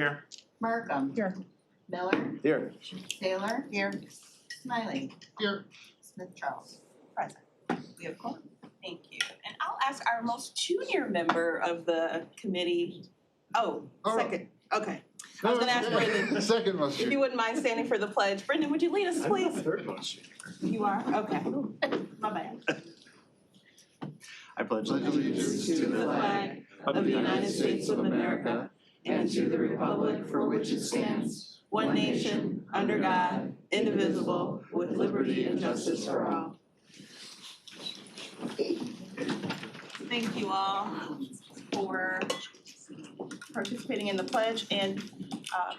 Here. Markham. Here. Miller. Here. Taylor. Here. Smiley. Here. Smith Charles. Present. We have quorum. Thank you. And I'll ask our most junior member of the committee. Second. Okay. I was gonna ask Brendan. The second most. If you wouldn't mind standing for the pledge. Brendan, would you lead us, please? Third most. You are? Okay. My bad. I pledge allegiance to the flag of the United States of America and to the republic for which it stands, one nation, under God, indivisible, with liberty and justice for all. Thank you all for participating in the pledge, and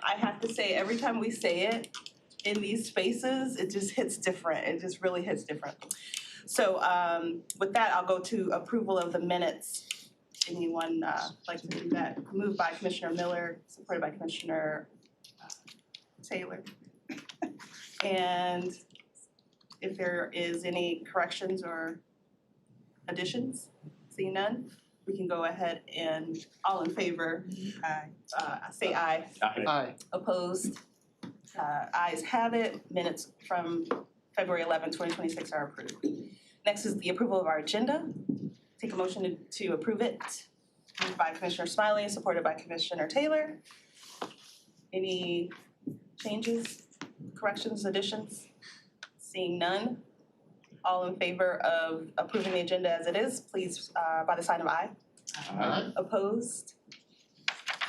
I have to say, every time we say it in these spaces, it just hits different. It just really hits different. So with that, I'll go to approval of the minutes. Anyone like to do that? Moved by Commissioner Miller, supported by Commissioner Taylor. And if there is any corrections or additions, seeing none, we can go ahead and all in favor, say aye. Aye. Opposed? Ayes have it. Minutes from February 11, 2026 are approved. Next is the approval of our agenda. Take a motion to approve it. Moved by Commissioner Smiley, supported by Commissioner Taylor. Any changes, corrections, additions? Seeing none. All in favor of approving the agenda as it is, please by the sign of aye. Aye. Opposed?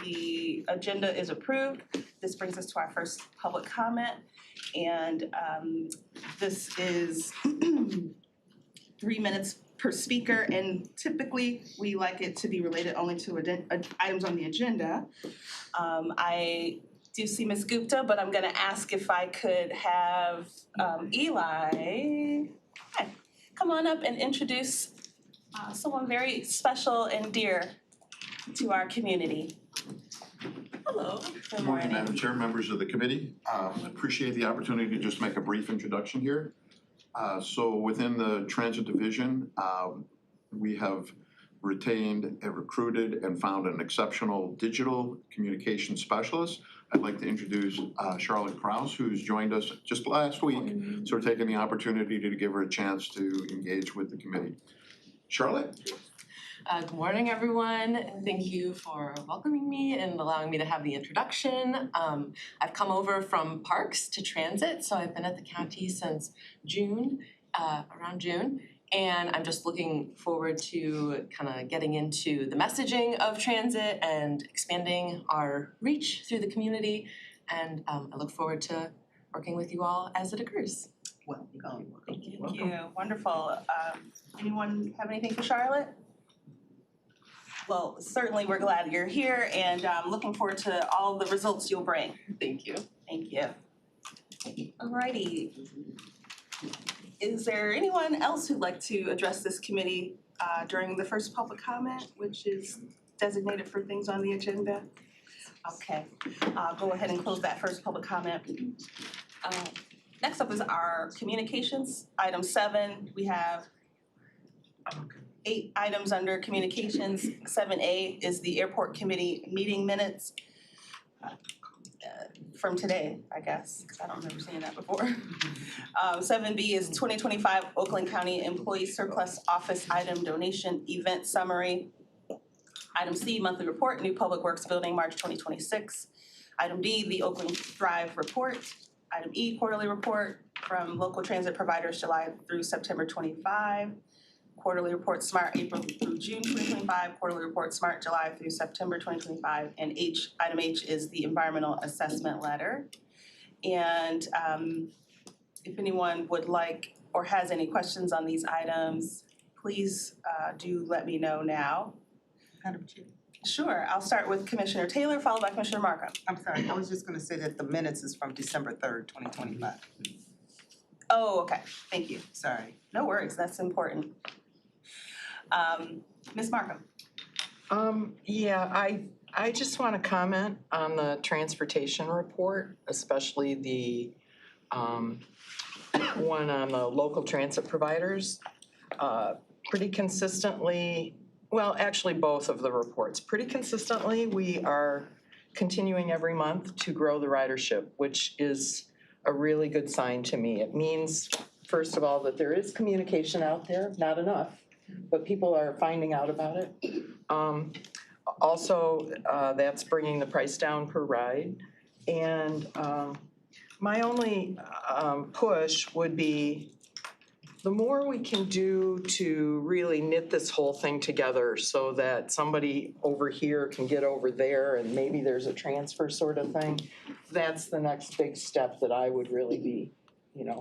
The agenda is approved. This brings us to our first public comment. And this is 3 minutes per speaker, and typically we like it to be related only to items on the agenda. I do see Ms. Gupta, but I'm gonna ask if I could have Eli, hi, come on up and introduce someone very special and dear to our community. Hello. Good morning, Madam Chair, members of the committee. Appreciate the opportunity to just make a brief introduction here. So within the transit division, we have retained, recruited, and found an exceptional digital communication specialist. I'd like to introduce Charlotte Krause, who's joined us just last week. So we're taking the opportunity to give her a chance to engage with the committee. Charlotte? Good morning, everyone. Thank you for welcoming me and allowing me to have the introduction. I've come over from Parks to Transit, so I've been at the county since June, around June. And I'm just looking forward to kind of getting into the messaging of transit and expanding our reach through the community. And I look forward to working with you all as it occurs. Welcome. Thank you. Wonderful. Anyone have anything for Charlotte? Well, certainly we're glad you're here, and looking forward to all the results you'll bring. Thank you. Thank you. Alrighty. Is there anyone else who'd like to address this committee during the first public comment, which is designated for things on the agenda? Okay, I'll go ahead and close that first public comment. Next up is our communications. Item 7, we have 8 items under communications. 7A is the airport committee meeting minutes from today, I guess, because I don't remember seeing that before. 7B is 2025 Oakland County Employee Surplus Office Item Donation Event Summary. Item C, monthly report, new Public Works Building, March 2026. Item D, the Oakland Drive Report. Item E, quarterly report from local transit providers July through September 25. Quarterly report SMART April through June 2025. Quarterly report SMART July through September 2025. And item H is the environmental assessment letter. And if anyone would like or has any questions on these items, please do let me know now. Madam Chair. Sure, I'll start with Commissioner Taylor, followed by Commissioner Markham. I'm sorry, I was just gonna say that the minutes is from December 3rd, 2025. Oh, okay, thank you. Sorry. No worries, that's important. Ms. Markham. Yeah, I just want to comment on the transportation report, especially the one on the local transit providers. Pretty consistently, well, actually both of the reports, pretty consistently we are continuing every month to grow the ridership, which is a really good sign to me. It means, first of all, that there is communication out there, not enough, but people are finding out about it. Also, that's bringing the price down per ride. And my only push would be the more we can do to really knit this whole thing together so that somebody over here can get over there and maybe there's a transfer sort of thing, that's the next big step that I would really be,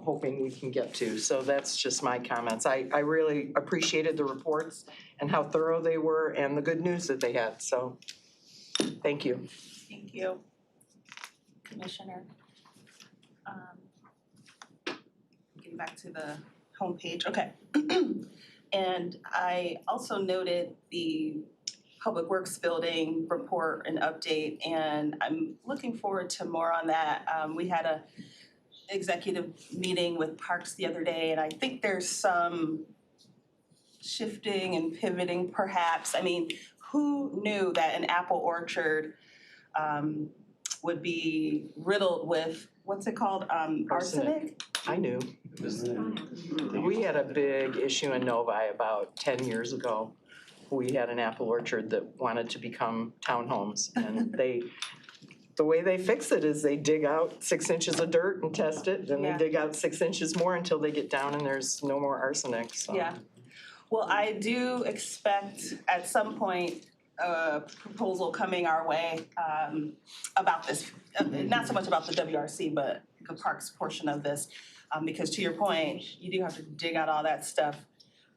hoping we can get to. So that's just my comments. I really appreciated the reports and how thorough they were and the good news that they had. So, thank you. Thank you. Commissioner. Getting back to the homepage, okay. And I also noted the Public Works Building report and update, and I'm looking forward to more on that. We had a executive meeting with Parks the other day, and I think there's some shifting and pivoting perhaps. I mean, who knew that an apple orchard would be riddled with, what's it called, arsenic? I knew. We had a big issue in Novi about 10 years ago. We had an apple orchard that wanted to become townhomes, and the way they fix it is they dig out 6 inches of dirt and test it, then they Yeah. dig out 6 inches more until they get down and there's no more arsenic, so. Yeah. Well, I do expect at some point a proposal coming our way about this, not so much about the WRC, but the parks portion of this. Because to your point, you do have to dig out all that stuff.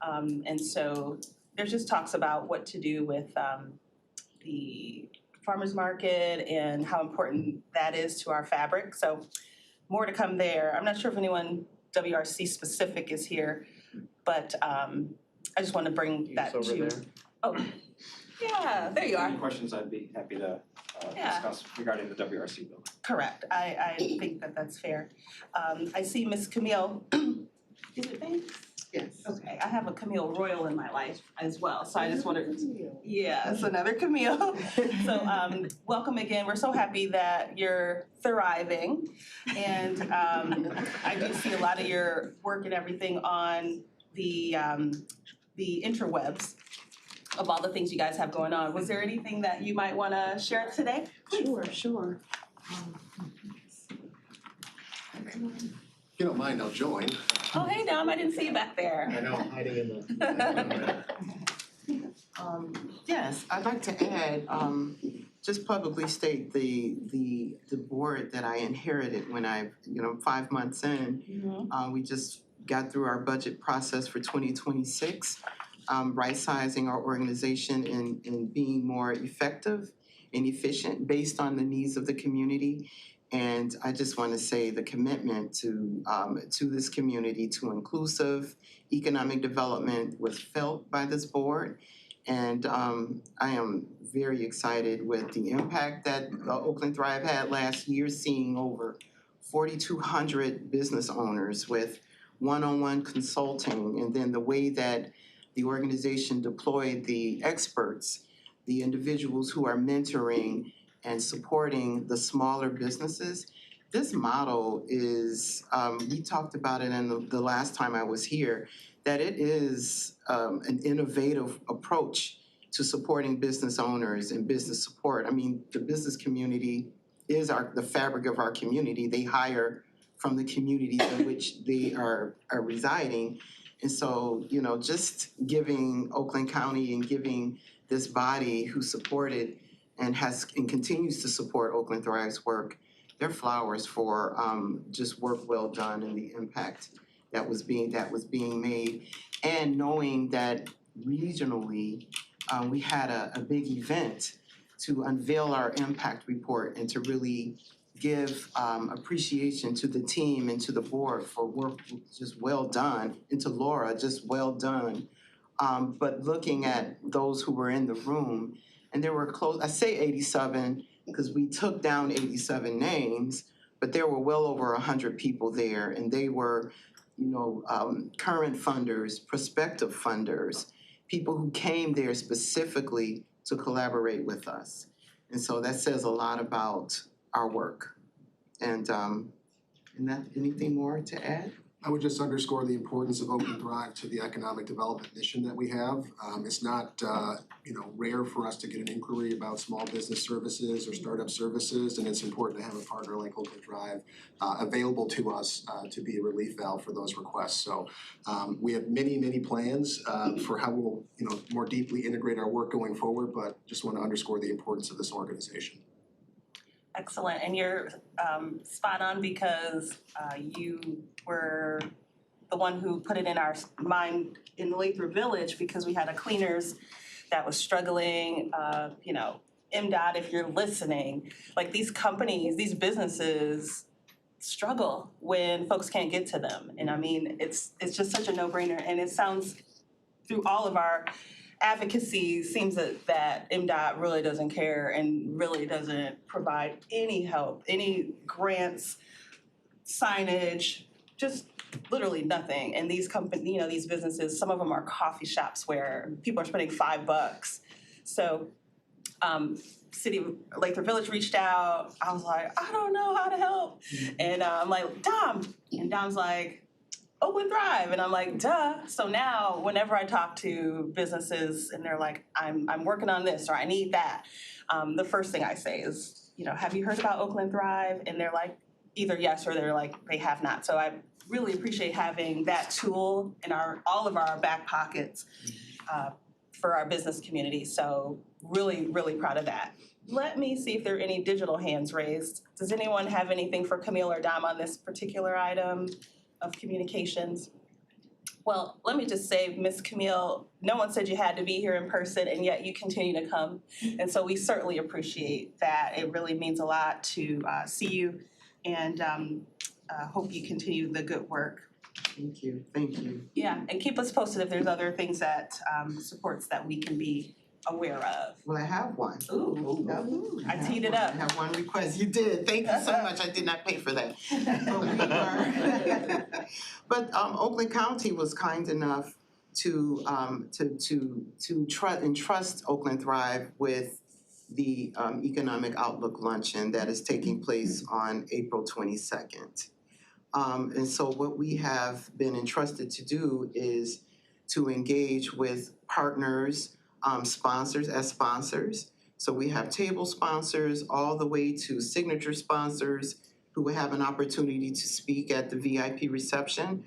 And so there's just talks about what to do with the farmer's market and how important that is to our fabric. So more to come there. I'm not sure if anyone WRC specific is here, but I just want to bring that to. He's over there. Oh, yeah, there you are. Any questions, I'd be happy to Yeah. discuss regarding the WRC building. Correct. I think that that's fair. I see Miss Camille. Is it Banks? Yes. Okay, I have a Camille Royal in my life as well, so I just wanted, yeah, it's another Camille. So, welcome again, we're so happy that you're thriving. And, I do see a lot of your work and everything on the interwebs of all the things you guys have going on. Was there anything that you might wanna share today? Sure. If you don't mind, I'll join. Oh, hey, Dom, I didn't see you back there. I know, hiding in the. Yes, I'd like to add, just publicly state the board that I inherited when 5 months in. We just got through our budget process for 2026, right-sizing our organization and being more effective and efficient based on the needs of the community. And I just want to say the commitment to this community, to inclusive economic development was felt by this board. And I am very excited with the impact that Oakland Thrive had last year, seeing over 4,200 business owners with one-on-one consulting, and then the way that the organization deployed the experts, the individuals who are mentoring and supporting the smaller businesses. This model is, we talked about it in the last time I was here, that it is an innovative approach to supporting business owners and business support. I mean, the business community is the fabric of our community. They hire from the communities in which they are residing. And so, just giving Oakland County and giving this body who supported and continues to support Oakland Thrive's work, they're flowers for just work well done and the impact that was being made. And knowing that regionally, we had a big event to unveil our impact report and to really give appreciation to the team and to the board for work just well done, and to Laura, just well done. But looking at those who were in the room, and there were I say 87 because we took down 87 names, but there were well over 100 people there, and they were, current funders, prospective funders, people who came there specifically to collaborate with us. And so that says a lot about our work. And that, anything more to add? I would just underscore the importance of Oakland Thrive to the economic development mission that we have. It's not, rare for us to get an inquiry about small business services or startup services, and it's important to have a partner like Oakland Thrive available to us to be a relief valve for those requests. So we have many plans for how we'll, more deeply integrate our work going forward, but just want to underscore the importance of this organization. Excellent, and you're spot on because you were the one who put it in our mind in Lathrop Village because we had a cleaners that was struggling, MDOT, if you're listening, like these companies, these businesses struggle when folks can't get to them. And I mean, it's just such a no-brainer, and it sounds through all of our advocacy seems that MDOT really doesn't care and really doesn't provide any help, any grants, signage, just literally nothing. And these companies, these businesses, some of them are coffee shops where people are spending $5. So City of Lathrop Village reached out. I was like, I don't know how to help. And I'm like, Dom. And Dom's like, Oakland Thrive, and I'm like, duh. So now, whenever I talk to businesses and they're like, I'm working on this or I need that, the first thing I say is, have you heard about Oakland Thrive? And they're like, either yes or they're like, they have not. So I really appreciate having that tool in all of our back pockets for our business community. So really, really proud of that. Let me see if there are any digital hands raised. Does anyone have anything for Camille or Dom on this particular item of communications? Well, let me just say, Ms. Camille, no one said you had to be here in person, and yet you continue to come. And so we certainly appreciate that. It really means a lot to see you, and hope you continue the good work. Thank you, thank you. Yeah, and keep us posted if there's other things that supports that we can be aware of. Well, I have one. Ooh, I teed it up. I have one request. You did. Thank you so much. I did not pay for that. But Oakland County was kind enough to entrust Oakland Thrive with the Economic Outlook Luncheon that is taking place on April 22nd. And so what we have been entrusted to do is to engage with partners, sponsors as sponsors. So we have table sponsors all the way to signature sponsors who will have an opportunity to speak at the VIP reception.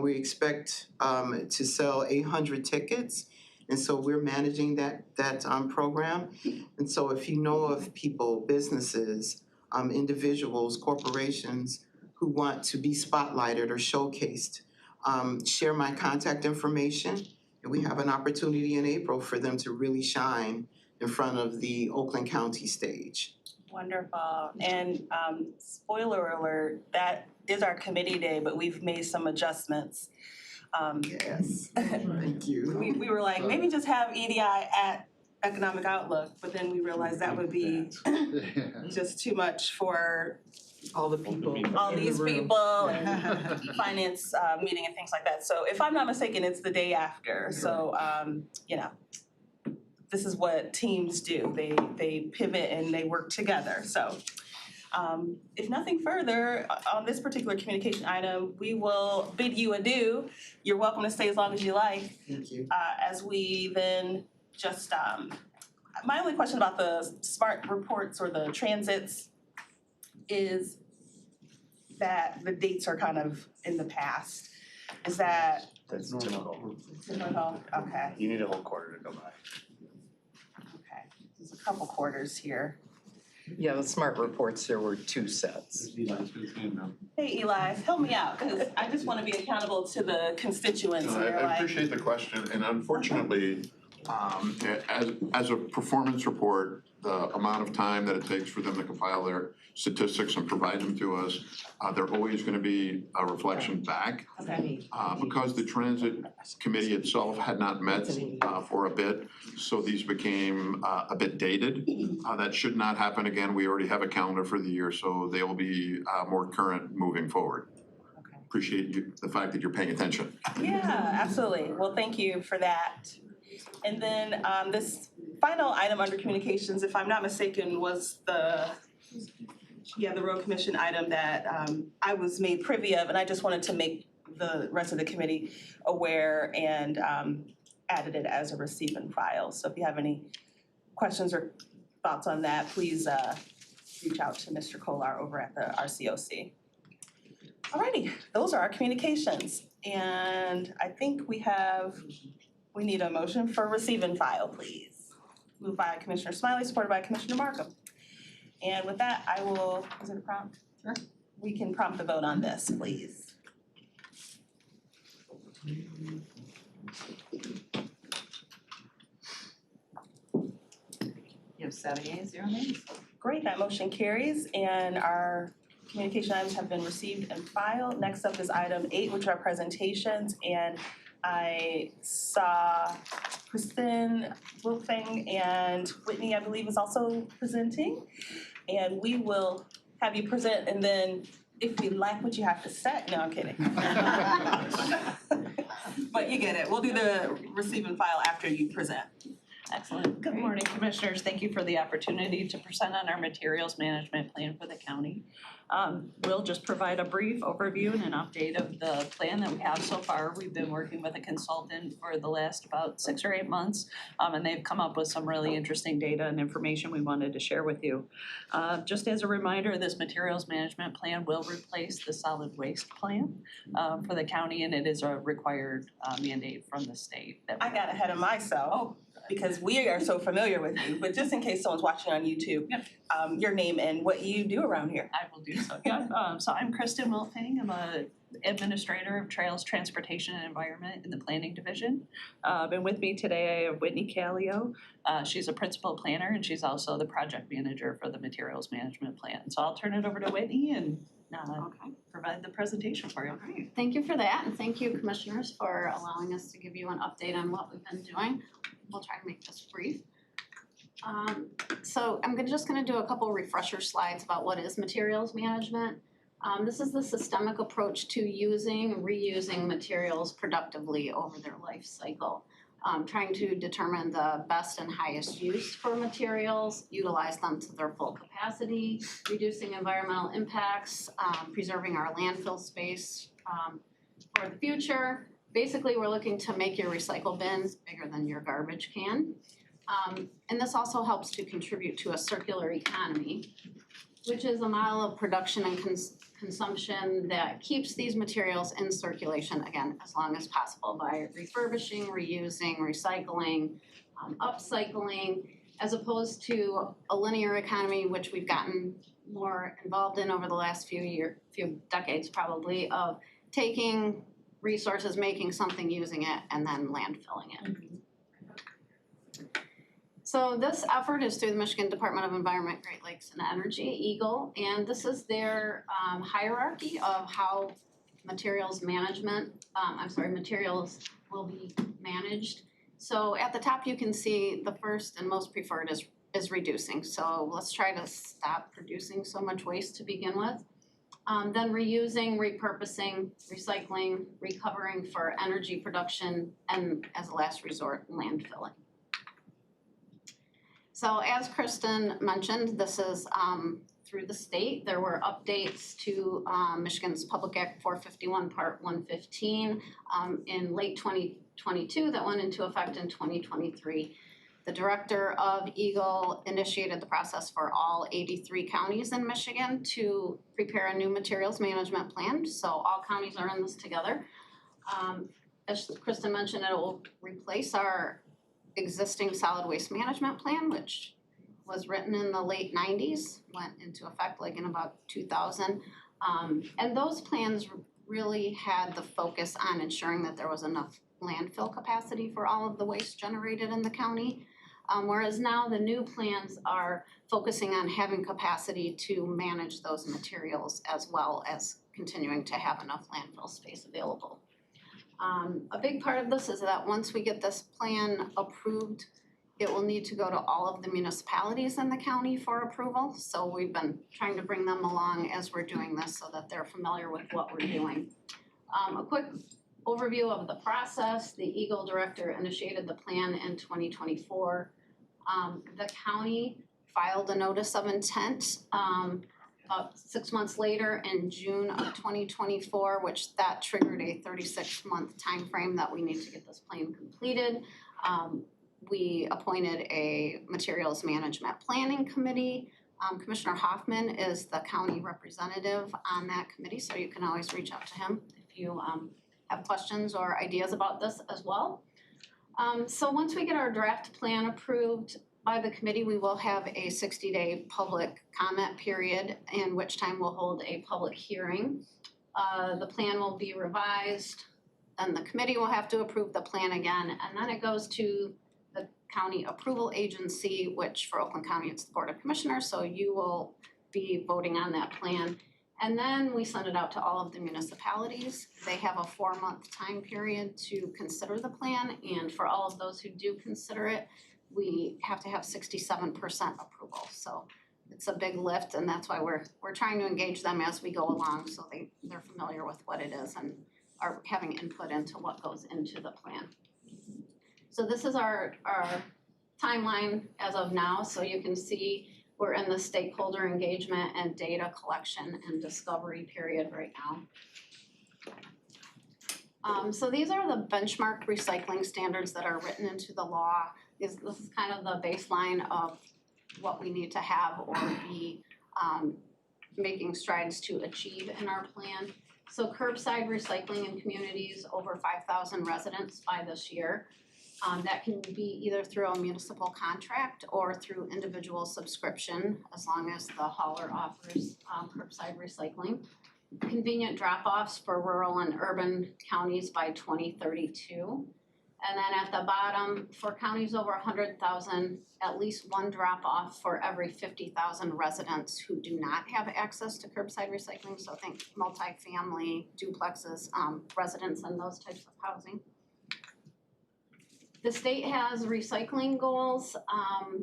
We expect to sell 800 tickets. And so we're managing that program. And so if you know of people, businesses, individuals, corporations who want to be spotlighted or showcased, share my contact information. And we have an opportunity in April for them to really shine in front of the Oakland County stage. Wonderful. And spoiler alert, that is our committee day, but we've made some adjustments. Yes, thank you. We were like, maybe just have EDI at Economic Outlook, but then we realized that would be just too much for All the people. all in the these room. people and finance meeting and things like that. So if I'm not mistaken, it's the day after. So, this is what teams do. They pivot and they work together. So if nothing further on this particular communication item, we will bid you adieu. You're welcome to stay as long as you like. Thank you. As we then just, my only question about the SMART reports or the transits is that the dates are kind of in the past. Is that That's typical. typical? Okay, You need a whole quarter to go by. okay. There's a couple quarters here. Yeah, the SMART reports, there were 2 sets. Hey Eli, help me out, because I just want to be accountable to the constituents. No, And they're I like, appreciate the question, and unfortunately, as a performance report, the amount of time that it takes for them to compile their statistics and provide them to us, they're always gonna be a reflection back. okay, Because the transit committee itself had not met for a bit, so these became a bit dated. That should not happen again. We already have a calendar for the year, so they will be more current moving forward. okay. Appreciate the fact that you're paying attention. Yeah, absolutely. Well, thank you for that. And then this final item under communications, if I'm not mistaken, was the road commission item that I was made privy of, and I just wanted to make the rest of the committee aware and added it as a receive and file. So if you have any questions or thoughts on that, please reach out to Mr. Kolar over at the RCOC. Alrighty, those are our communications. And I think we need a motion for receive and file, please. Moved by Commissioner Smiley, supported by Commissioner Markham. And with that, I will, is it a prompt? Sure. We can prompt the vote on this, please. You have 7 yeas, 0 nays. Great, that motion carries and our communication items have been received and filed. Next up is item 8, which are presentations, and I saw Kristen Wilfing and Whitney, I believe, is also presenting. And we will have you present, and then if we like what you have to say, no, I'm kidding. But you get it, we'll do the receive and file after you present. Excellent. Good morning, Commissioners. Thank you for the opportunity to present on our materials management plan for the county. We'll just provide a brief overview and an update of the plan that we have so far. We've been working with a consultant for the last about 6 or 8 months, and they've come up with some really interesting data and information we wanted to share with you. Just as a reminder, this materials management plan will replace the solid waste plan for the county, and it is a required mandate from the state. I got ahead of myself because we are so familiar with you, but just in case someone's watching on YouTube, your name and what you do around here. I will do so, yeah. So I'm Kristen Wilfing. I'm a Administrator of Trails, Transportation and Environment in the Planning Division. And with me today, I have Whitney Callio. She's a Principal Planner and she's also the Project Manager for the Materials Management Plan. So I'll turn it over to Whitney and provide the presentation for you. Great. Thank you for that, and thank you, Commissioners, for allowing us to give you an update on what we've been doing. We'll try to make this brief. So I'm just gonna do a couple refresher slides about what is materials management. This is the systemic approach to using and reusing materials productively over their life cycle. Trying to determine the best and highest use for materials, utilize them to their full capacity, reducing environmental impacts, preserving our landfill space for the future. Basically, we're looking to make your recycle bins bigger than your garbage can. And this also helps to contribute to a circular economy, which is a model of production and consumption that keeps these materials in circulation, again, as long as possible by refurbishing, reusing, recycling, upcycling, as opposed to a linear economy, which we've gotten more involved in over the last few decades probably, of taking resources, making something, using it, and then landfilling it. So this effort is through the Michigan Department of Environment, Great Lakes and Energy, EGLE, and this is their hierarchy of how materials will be managed. So at the top you can see the first and most preferred is reducing. So let's try to stop producing so much waste to begin with. Then reusing, repurposing, recycling, recovering for energy production, and as a last resort, landfilling. So as Kristen mentioned, this is through the state. There were updates to Michigan's Public Act 451, Part 115 in late 2022 that went into effect in 2023. The director of EGLE initiated the process for all 83 counties in Michigan to prepare a new materials management plan. So all counties are in this together. As Kristen mentioned, it will replace our existing solid waste management plan, which was written in the late 90s, went into effect like in about 2000. And those plans really had the focus on ensuring that there was enough landfill capacity for all of the waste generated in the county. Whereas now the new plans are focusing on having capacity to manage those materials as well as continuing to have enough landfill space available. A big part of this is that once we get this plan approved, it will need to go to all of the municipalities in the county for approval. So we've been trying to bring them along as we're doing this so that they're familiar with what we're doing. A quick overview of the process. The EGLE director initiated the plan in 2024. The county filed a notice of intent, about 6 months later in June of 2024, which that triggered a 36-month timeframe that we need to get this plan completed. We appointed a materials management planning committee. Commissioner Hoffman is the county representative on that committee, so you can always reach out to him if you have questions or ideas about this as well. So once we get our draft plan approved by the committee, we will have a 60-day public comment period, in which time we'll hold a public hearing. The plan will be revised, and the committee will have to approve the plan again, and then it goes to the county approval agency, which for Oakland County, it's the Board of Commissioners, so you will be voting on that plan. And then we send it out to all of the municipalities. They have a 4-month time period to consider the plan, and for all of those who do consider it, we have to have 67% approval. So it's a big lift, and that's why we're trying to engage them as we go along, so they're familiar with what it is and are having input into what goes into the plan. So this is our timeline as of now, so you can see we're in the stakeholder engagement and data collection and discovery period right now. So these are the benchmark recycling standards that are written into the law. This is kind of the baseline of what we need to have or be making strides to achieve in our plan. So curbside recycling in communities over 5,000 residents by this year. That can be either through a municipal contract or through individual subscription, as long as the hauler offers curbside recycling. Convenient drop-offs for rural and urban counties by 2032. And then at the bottom, for counties over 100,000, at least one drop-off for every 50,000 residents who do not have access to curbside recycling. So think multifamily, duplexes, residents and those types of housing. The state has recycling goals.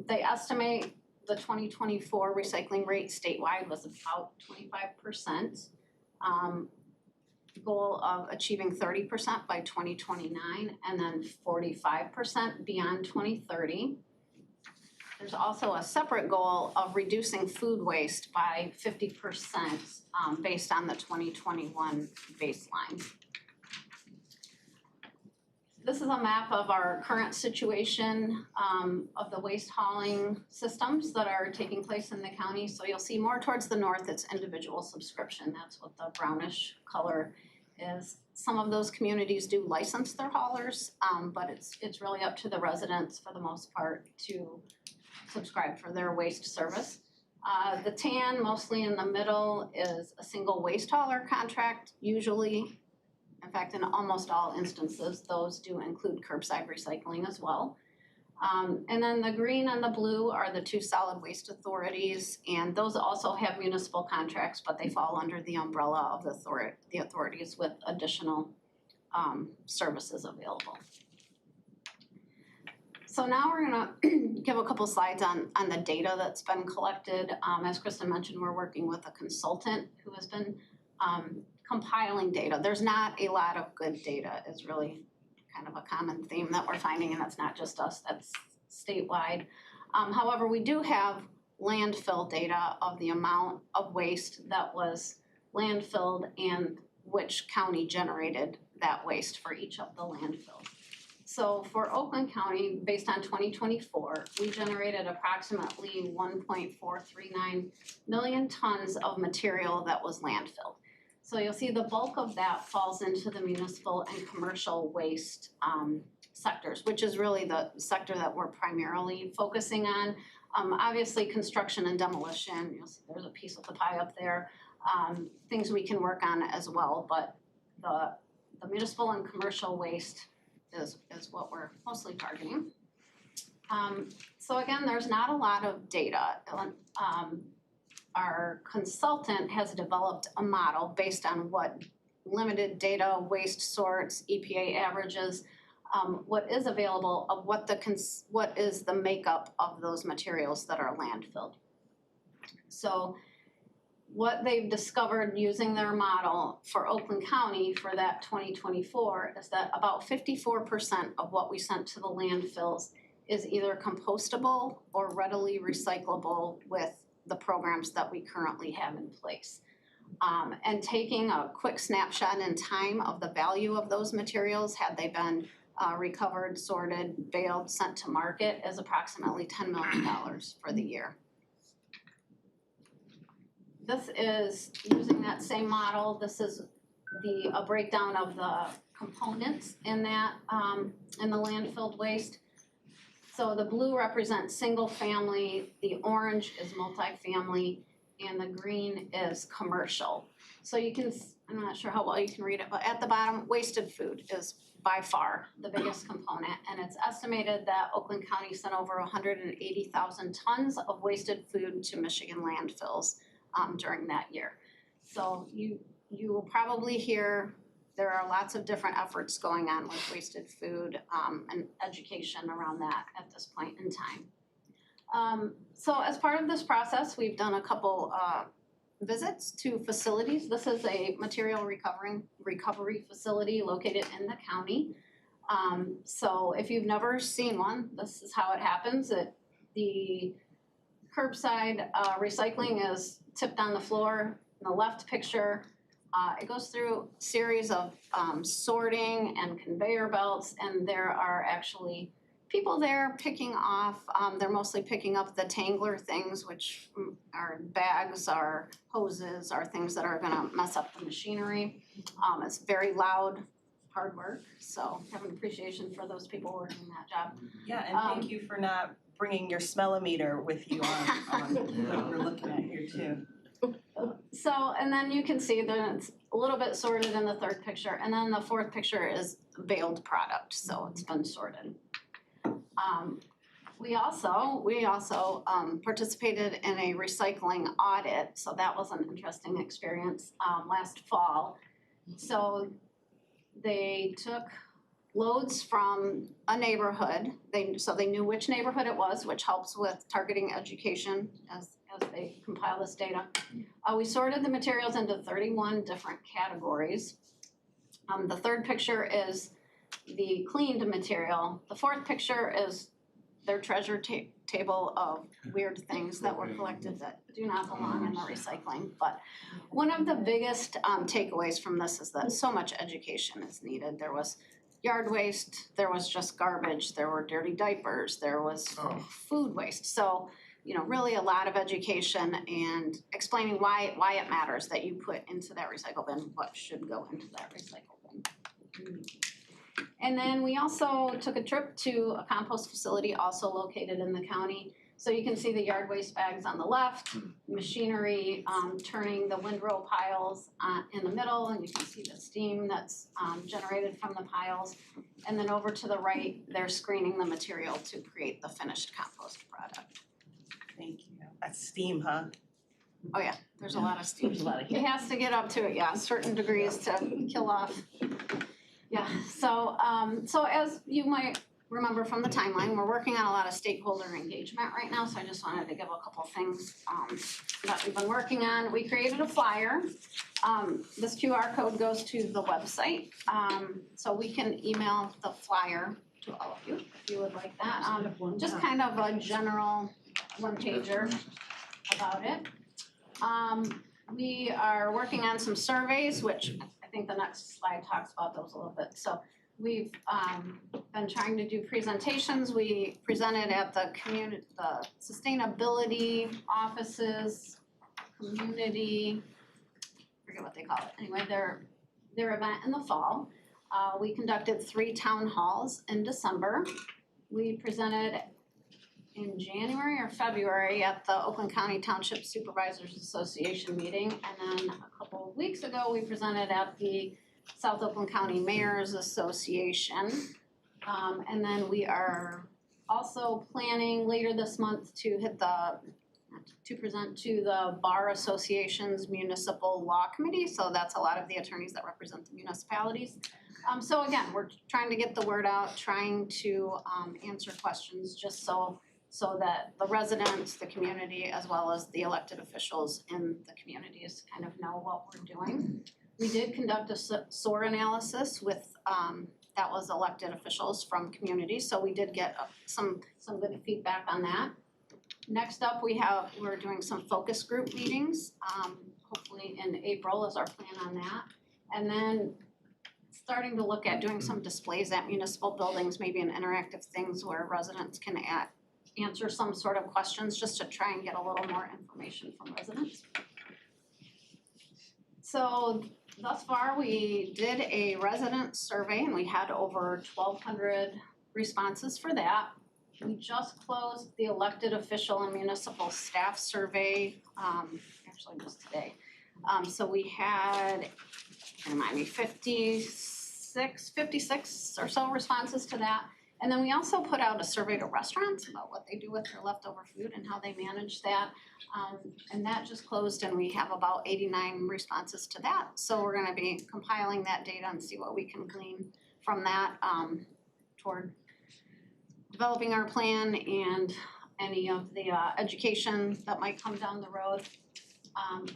They estimate the 2024 recycling rate statewide was about 25%. Goal of achieving 30% by 2029 and then 45% beyond 2030. There's also a separate goal of reducing food waste by 50% based on the 2021 baseline. This is a map of our current situation of the waste hauling systems that are taking place in the county. So you'll see more towards the north, it's individual subscription. That's what the brownish color is. Some of those communities do license their haulers, but it's really up to the residents for the most part to subscribe for their waste service. The tan, mostly in the middle, is a single waste hauler contract, usually. In fact, in almost all instances, those do include curbside recycling as well. And then the green and the blue are the two solid waste authorities, and those also have municipal contracts, but they fall under the umbrella of the authorities with additional services available. So now we're gonna give a couple slides on the data that's been collected. As Kristen mentioned, we're working with a consultant who has been compiling data. There's not a lot of good data is really kind of a common theme that we're finding, and that's not just us, that's statewide. However, we do have landfill data of the amount of waste that was landfilled and which county generated that waste for each of the landfills. So for Oakland County, based on 2024, we generated approximately 1.439 million tons of material that was landfilled. So you'll see the bulk of that falls into the municipal and commercial waste sectors, which is really the sector that we're primarily focusing on. Obviously, construction and demolition, you'll see there's a piece of the pie up there. Things we can work on as well, but the municipal and commercial waste is what we're mostly targeting. So again, there's not a lot of data. Our consultant has developed a model based on what limited data, waste sorts, EPA averages, what is available of what is the makeup of those materials that are landfilled. So what they've discovered using their model for Oakland County for that 2024 is that about 54% of what we sent to the landfills is either compostable or readily recyclable with the programs that we currently have in place. And taking a quick snapshot in time of the value of those materials, had they been recovered, sorted, baled, sent to market, is approximately $10 million for the year. This is using that same model. This is a breakdown of the components in that, in the landfilled waste. So the blue represents single family, the orange is multifamily, and the green is commercial. So you can, I'm not sure how well you can read it, but at the bottom, wasted food is by far the biggest component. And it's estimated that Oakland County sent over 180,000 tons of wasted food to Michigan landfills during that year. So you will probably hear there are lots of different efforts going on with wasted food and education around that at this point in time. So as part of this process, we've done a couple visits to facilities. This is a material recovery facility located in the county. So if you've never seen one, this is how it happens. The curbside recycling is tipped on the floor. In the left picture, it goes through a series of sorting and conveyor belts, and there are actually people there picking off, they're mostly picking up the tangler things, which are bags, are hoses, are things that are gonna mess up the machinery. It's very loud, hard work, so have an appreciation for those people working that job. Yeah, and thank you for not bringing your smellometer with you on what we're looking at here too. So, and then you can see that it's a little bit sorted in the third picture, and then the fourth picture is baled product, so it's been sorted. We also participated in a recycling audit, so that was an interesting experience last fall. So they took loads from a neighborhood, so they knew which neighborhood it was, which helps with targeting education as they compile this data. We sorted the materials into 31 different categories. The third picture is the cleaned material. The fourth picture is their treasure table of weird things that were collected that do not belong in the recycling. But one of the biggest takeaways from this is that so much education is needed. There was yard waste, there was just garbage, there were dirty diapers, there was food waste. So, you know, really a lot of education and explaining why it matters that you put into that recycle bin what should go into that recycle bin. And then we also took a trip to a compost facility also located in the county. So you can see the yard waste bags on the left, machinery turning the windrow piles in the middle, and you can see the steam that's generated from the piles. And then over to the right, they're screening the material to create the finished compost product. Thank you. That's steam, huh? Oh yeah, there's a lot of steam. There's a lot of It has to get up to it, yeah, certain degrees to kill off. Yeah, so as you might remember from the timeline, we're working on a lot of stakeholder engagement right now, so I just wanted to give a couple things that we've been working on. We created a flyer. This QR code goes to the website, so we can email the flyer to all of you if you would like that. Just kind of a general one-pager about it. We are working on some surveys, which I think the next slide talks about those a little bit. So we've been trying to do presentations. We presented at the sustainability offices, community, I forget what they call it. Anyway, their event in the fall. We conducted 3 town halls in December. We presented in January or February at the Oakland County Township Supervisors Association meeting. And then a couple of weeks ago, we presented at the South Oakland County Mayors Association. And then we are also planning later this month to present to the Bar Association's Municipal Law Committee. So that's a lot of the attorneys that represent the municipalities. So again, we're trying to get the word out, trying to answer questions just so that the residents, the community, as well as the elected officials in the communities kind of know what we're doing. We did conduct a SOAR analysis with that was elected officials from communities, so we did get some good feedback on that. Next up, we're doing some focus group meetings, hopefully in April is our plan on that. And then starting to look at doing some displays at municipal buildings, maybe in interactive things where residents can answer some sort of questions, just to try and get a little more information from residents. So thus far, we did a resident survey and we had over 1,200 responses for that. We just closed the elected official and municipal staff survey, actually just today. So we had, remind me, 56 or so responses to that. And then we also put out a survey to restaurants about what they do with their leftover food and how they manage that. And that just closed and we have about 89 responses to that. So we're gonna be compiling that data and see what we can glean from that toward developing our plan and any of the education that might come down the road.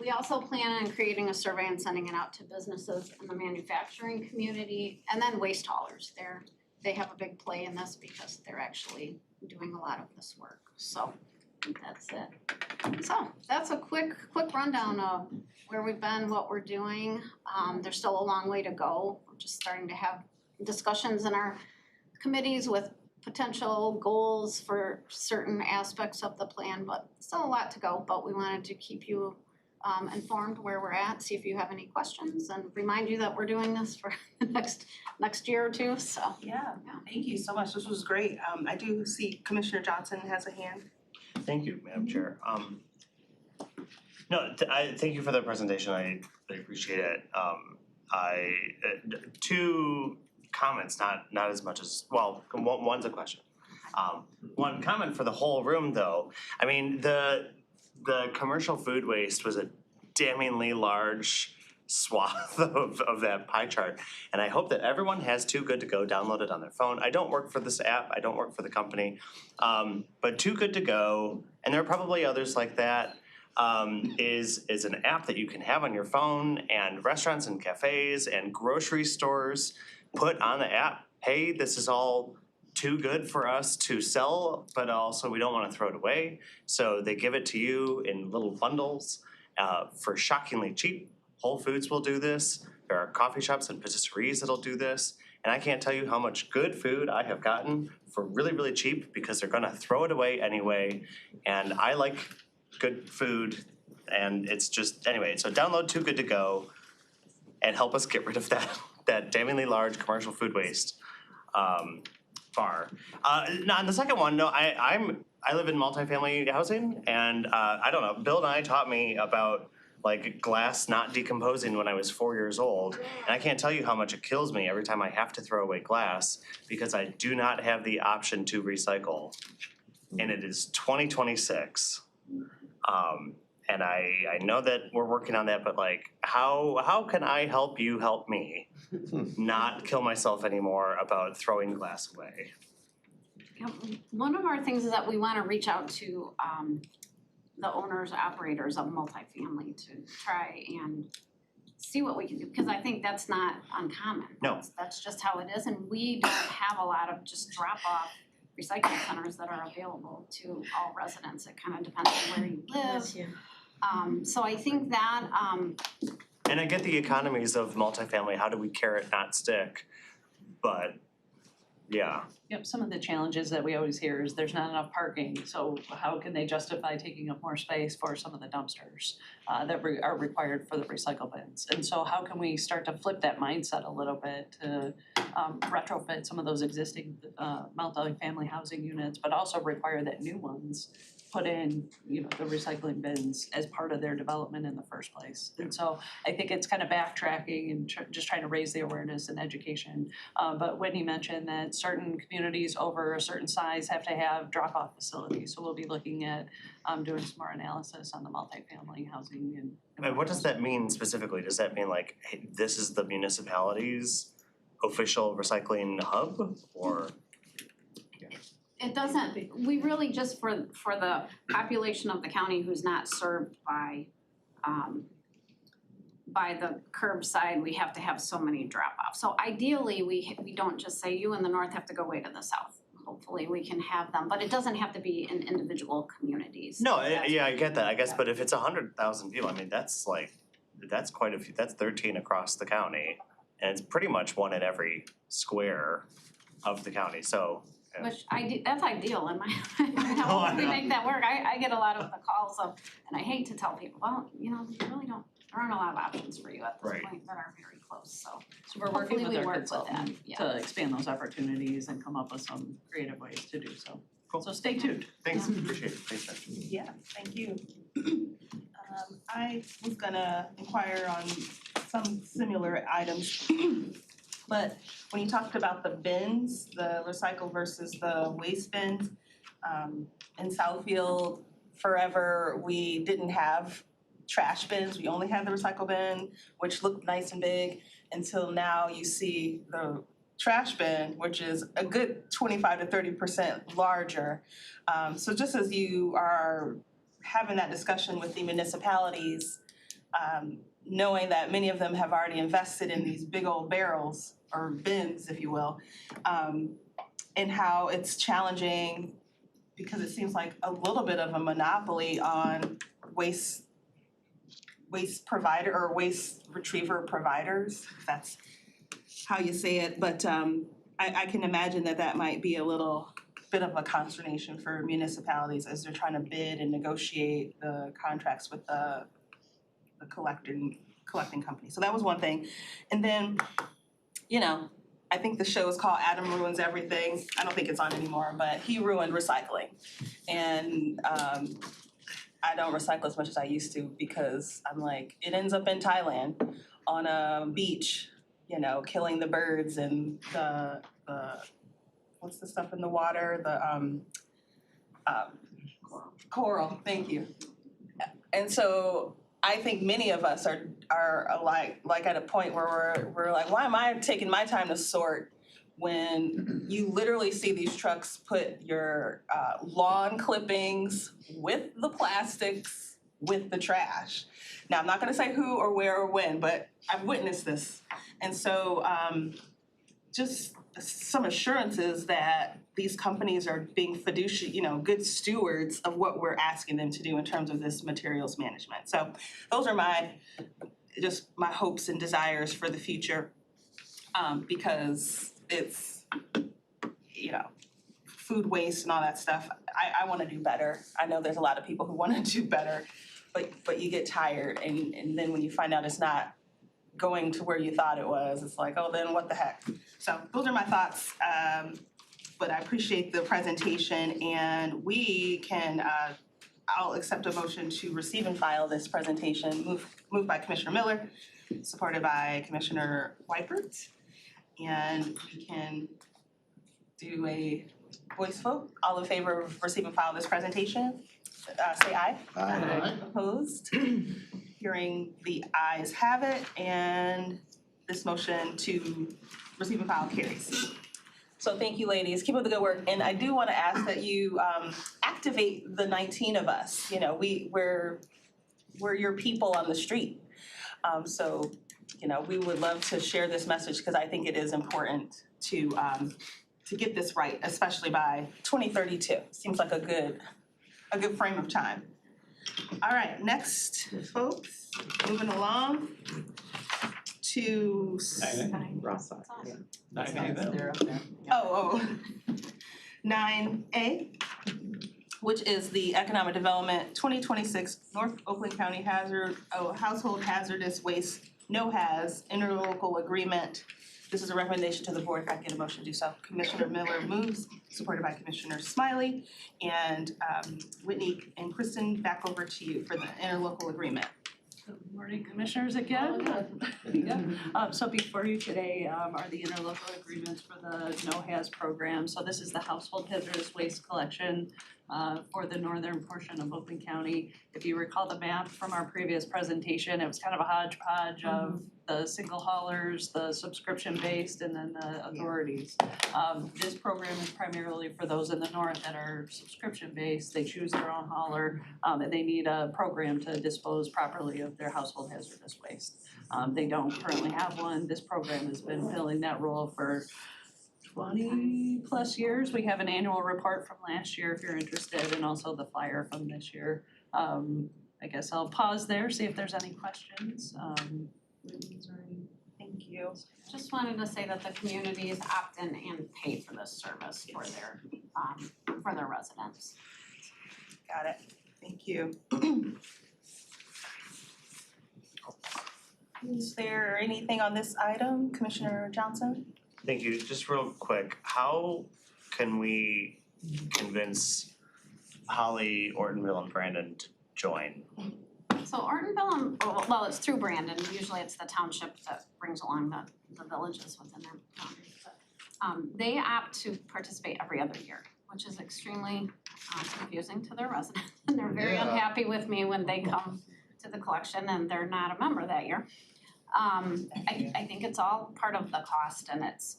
We also plan on creating a survey and sending it out to businesses in the manufacturing community and then waste haulers. They have a big play in this because they're actually doing a lot of this work. So I think that's it. So that's a quick rundown of where we've been, what we're doing. There's still a long way to go. We're just starting to have discussions in our committees with potential goals for certain aspects of the plan, but still a lot to go. But we wanted to keep you informed where we're at, see if you have any questions, and remind you that we're doing this for the next year or two, so. Yeah, thank you so much. This was great. I do see Commissioner Johnson has a hand. Thank you, Madam Chair. Thank you for the presentation. I appreciate it. Two comments, not as much as, well, one's a question. One comment for the whole room, though. I mean, the commercial food waste was a damningly large swath of that pie chart. And I hope that everyone has Too Good To Go downloaded on their phone. I don't work for this app, I don't work for the company. But Too Good To Go, and there are probably others like that, is an app that you can have on your phone, and restaurants and cafes and grocery stores put on the app, hey, this is all too good for us to sell, but also we don't want to throw it away. So they give it to you in little bundles for shockingly cheap. Whole Foods will do this. There are coffee shops and patisseries that'll do this. And I can't tell you how much good food I have gotten for really, really cheap because they're gonna throw it away anyway. And I like good food, and it's just, anyway, so download Too Good To Go and help us get rid of that damningly large commercial food waste. Now, on the second one, no, I live in multifamily housing, and I don't know, Bill and I taught me about like glass not decomposing when I was 4 years old, and I can't tell you how much it kills me every time I have to throw away glass because I do not have the option to recycle, and it is 2026. And I know that we're working on that, but like, how can I help you help me not kill myself anymore about throwing glass away? Yeah, one of our things is that we wanna reach out to the owners, operators of multifamily to try and see what we can do, because I think that's not uncommon. No. That's just how it is, and we don't have a lot of just drop-off recycling centers that are available to all residents. It kind of depends on where you live. So I think that, And I get the economies of multifamily, how do we carrot not stick? But, yeah. Yep, some of the challenges that we always hear is there's not enough parking, so how can they justify taking up more space for some of the dumpsters that are required for the recycle bins? And so how can we start to flip that mindset a little bit to retrofit some of those existing multi-family housing units, but also require that new ones put in, the recycling bins as part of their development in the first place. And so I think it's kind of backtracking and just trying to raise the awareness and education. But Whitney mentioned that certain communities over a certain size have to have drop-off facilities. So we'll be looking at doing some more analysis on the multifamily housing and. And what does that mean specifically? Does that mean like, hey, this is the municipality's official recycling hub, or? it doesn't, we really just for the population of the county who's not served by by the curbside, we have to have so many drop-offs. So ideally, we don't just say you in the north have to go way to the south. Hopefully, we can have them, but it doesn't have to be in individual communities. No, That's- yeah, I get that, I guess, but if it's 100,000 people, I mean, that's like, that's quite a few, that's 13 across the county. And it's pretty much one in every square of the county, so. yeah. Which that's ideal in my, Oh, I how we know. make that work. I get a lot of the calls of, and I hate to tell people, well, you know, you really don't, there aren't a lot of options for you at this Right. point that are very close, so. So we're working Hopefully with we our work with that, consultant yeah. to expand those opportunities and come up with some creative ways to do so. Cool. So stay tuned. Thanks, appreciate it, thanks, Jen. Yeah, thank you. I was gonna inquire on some similar items. But when you talked about the bins, the recycle versus the waste bins, in Southfield forever, we didn't have trash bins, we only had the recycle bin, which looked nice and big, until now you see the trash bin, which is a good 25 to 30% larger. So just as you are having that discussion with the municipalities, knowing that many of them have already invested in these big old barrels or bins, if you will, and how it's challenging because it seems like a little bit of a monopoly on waste provider or waste retriever providers, if that's how you say it, but I can imagine that might be a little bit of a consternation for municipalities as they're trying to bid and negotiate the contracts with the collecting company. So that was one thing. And then, you know, I think the show is called Adam Ruins Everything. I don't think it's on anymore, but he ruined recycling. And I don't recycle as much as I used to because I'm like, it ends up in Thailand on a beach, you know, killing the birds and the what's the stuff in the water? The coral, thank you. And so I think many of us are like at a point where we're like, why am I taking my time to sort when you literally see these trucks put your lawn clippings with the plastics, with the trash. Now, I'm not gonna say who or where or when, but I've witnessed this. And so just some assurances that these companies are being good stewards of what we're asking them to do in terms of this materials management. So those are my hopes and desires for the future, because it's, you know, food waste and all that stuff. I wanna do better. I know there's a lot of people who wanna do better, but you get tired and then when you find out it's not going to where you thought it was, it's like, oh, then what the heck? So those are my thoughts, but I appreciate the presentation and we can, I'll accept a motion to receive and file this presentation, moved by Commissioner Miller, supported by Commissioner Weipert. And we can do a voice vote. All in favor of receive and file this presentation, say aye. Aye. Opposed? Hearing the ayes have it, and this motion to receive and file carries. So thank you, ladies. Keep up the good work. And I do want to ask that you activate the 19 of us. You know, we're your people on the street. So, you know, we would love to share this message because I think it is important to get this right, especially by 2032. Seems like a good frame of time. All right, next, folks, moving along to 9A, which is the Economic Development 2026 North Oakland County Household Hazardous Waste No-Haz Interlocal Agreement. This is a recommendation to the board. If I can get a motion to do so. Commissioner Miller moves, supported by Commissioner Smiley. And Whitney and Kristen, back over to you for the interlocal agreement. Good morning, commissioners again. So before you today are the interlocal agreements for the No-Haz program. So this is the household hazardous waste collection for the northern portion of Oakland County. If you recall the map from our previous presentation, it was kind of a hodgepodge of the single haulers, the subscription-based, and then the authorities. This program is primarily for those in the north that are subscription-based. They choose their own hauler, and they need a program to dispose properly of their household hazardous waste. They don't currently have one. This program has been filling that role for 20+ years. We have an annual report from last year if you're interested, and also the flyer from this year. I guess I'll pause there, see if there's any questions. Thank you. Just wanted to say that the communities opt in and pay for this service for their residents. Got it. Thank you. Is there anything on this item, Commissioner Johnson? Thank you. Just real quick, how can we convince Holly, Ortonville, and Brandon to join? So Ortonville, well, it's through Brandon, usually it's the township that brings along the villages within their boundaries. But they opt to participate every other year, which is extremely confusing to their residents. And they're very unhappy with me when they come to the collection and they're not a member that year. I think it's all part of the cost and it's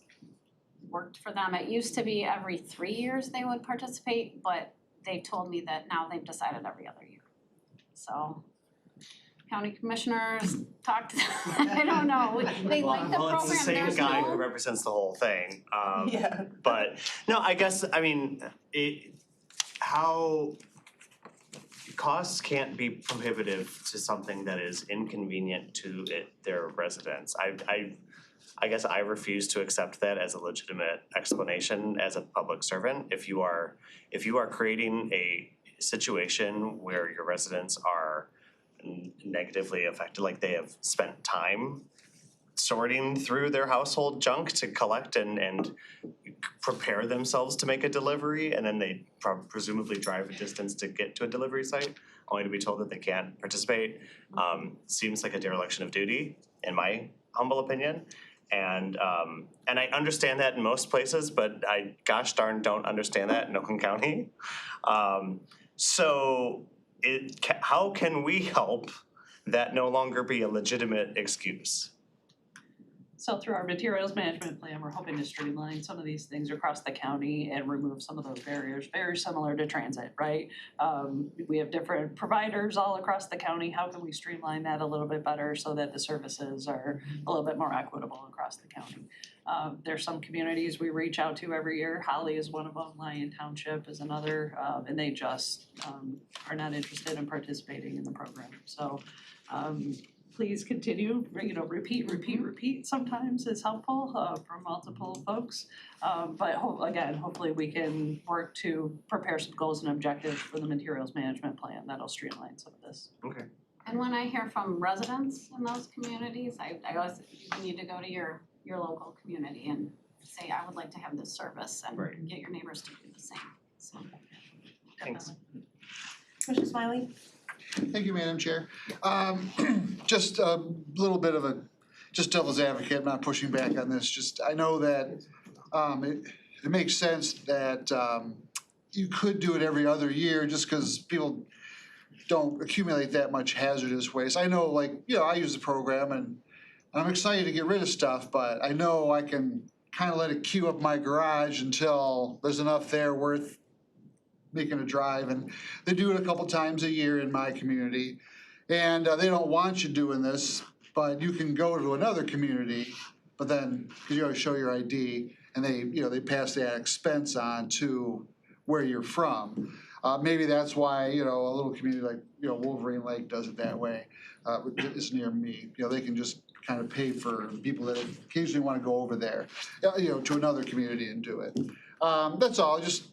worked for them. It used to be every 3 years they would participate, but they told me that now they've decided every other year. So county commissioners talk to them, I don't know, they like the program, Well, it's the same there's guy no- who represents the whole thing. Yeah. But, no, I guess, I mean, how costs can't be prohibitive to something that is inconvenient to their residents. I guess I refuse to accept that as a legitimate explanation as a public servant. If you are creating a situation where your residents are negatively affected, like they have spent time sorting through their household junk to collect and prepare themselves to make a delivery, and then they presumably drive a distance to get to a delivery site, only to be told that they can't participate, seems like a dereliction of duty, in my humble opinion. And I understand that in most places, but I gosh darn don't understand that in Oakland County. How can we help that no longer be a legitimate excuse? So through our materials management plan, we're hoping to streamline some of these things across the county and remove some of those barriers, very similar to transit, right? We have different providers all across the county. How can we streamline that a little bit better so that the services are a little bit more equitable across the county? There's some communities we reach out to every year. Holly is one of them, Lyon Township is another, and they just are not interested in participating in the program. So please continue, repeat sometimes is helpful for multiple folks. But hopefully we can work to prepare some goals and objectives for the materials management plan that'll streamline some of this. Okay. And when I hear from residents in those communities, I always, you need to go to your local community and say, I would like to have this service and Right. get your neighbors to do the same, so. Thanks. Commissioner Smiley? Thank you, Madam Chair. Just a little bit of just devil's advocate, not pushing back on this, just, I know that it makes sense that you could do it every other year just because people don't accumulate that much hazardous waste. I know, I use the program and I'm excited to get rid of stuff, but I know I can kind of let it queue up my garage until there's enough there worth making a drive, and they do it a couple times a year in my community. And they don't want you doing this, but you can go to another community, but then, because you always show your ID, and they pass that expense on to where you're from. Maybe that's why, a little community like, Wolverine Lake does it that way. It's near me, they can just kind of pay for people that occasionally want to go over there, to another community and do it. That's all, just,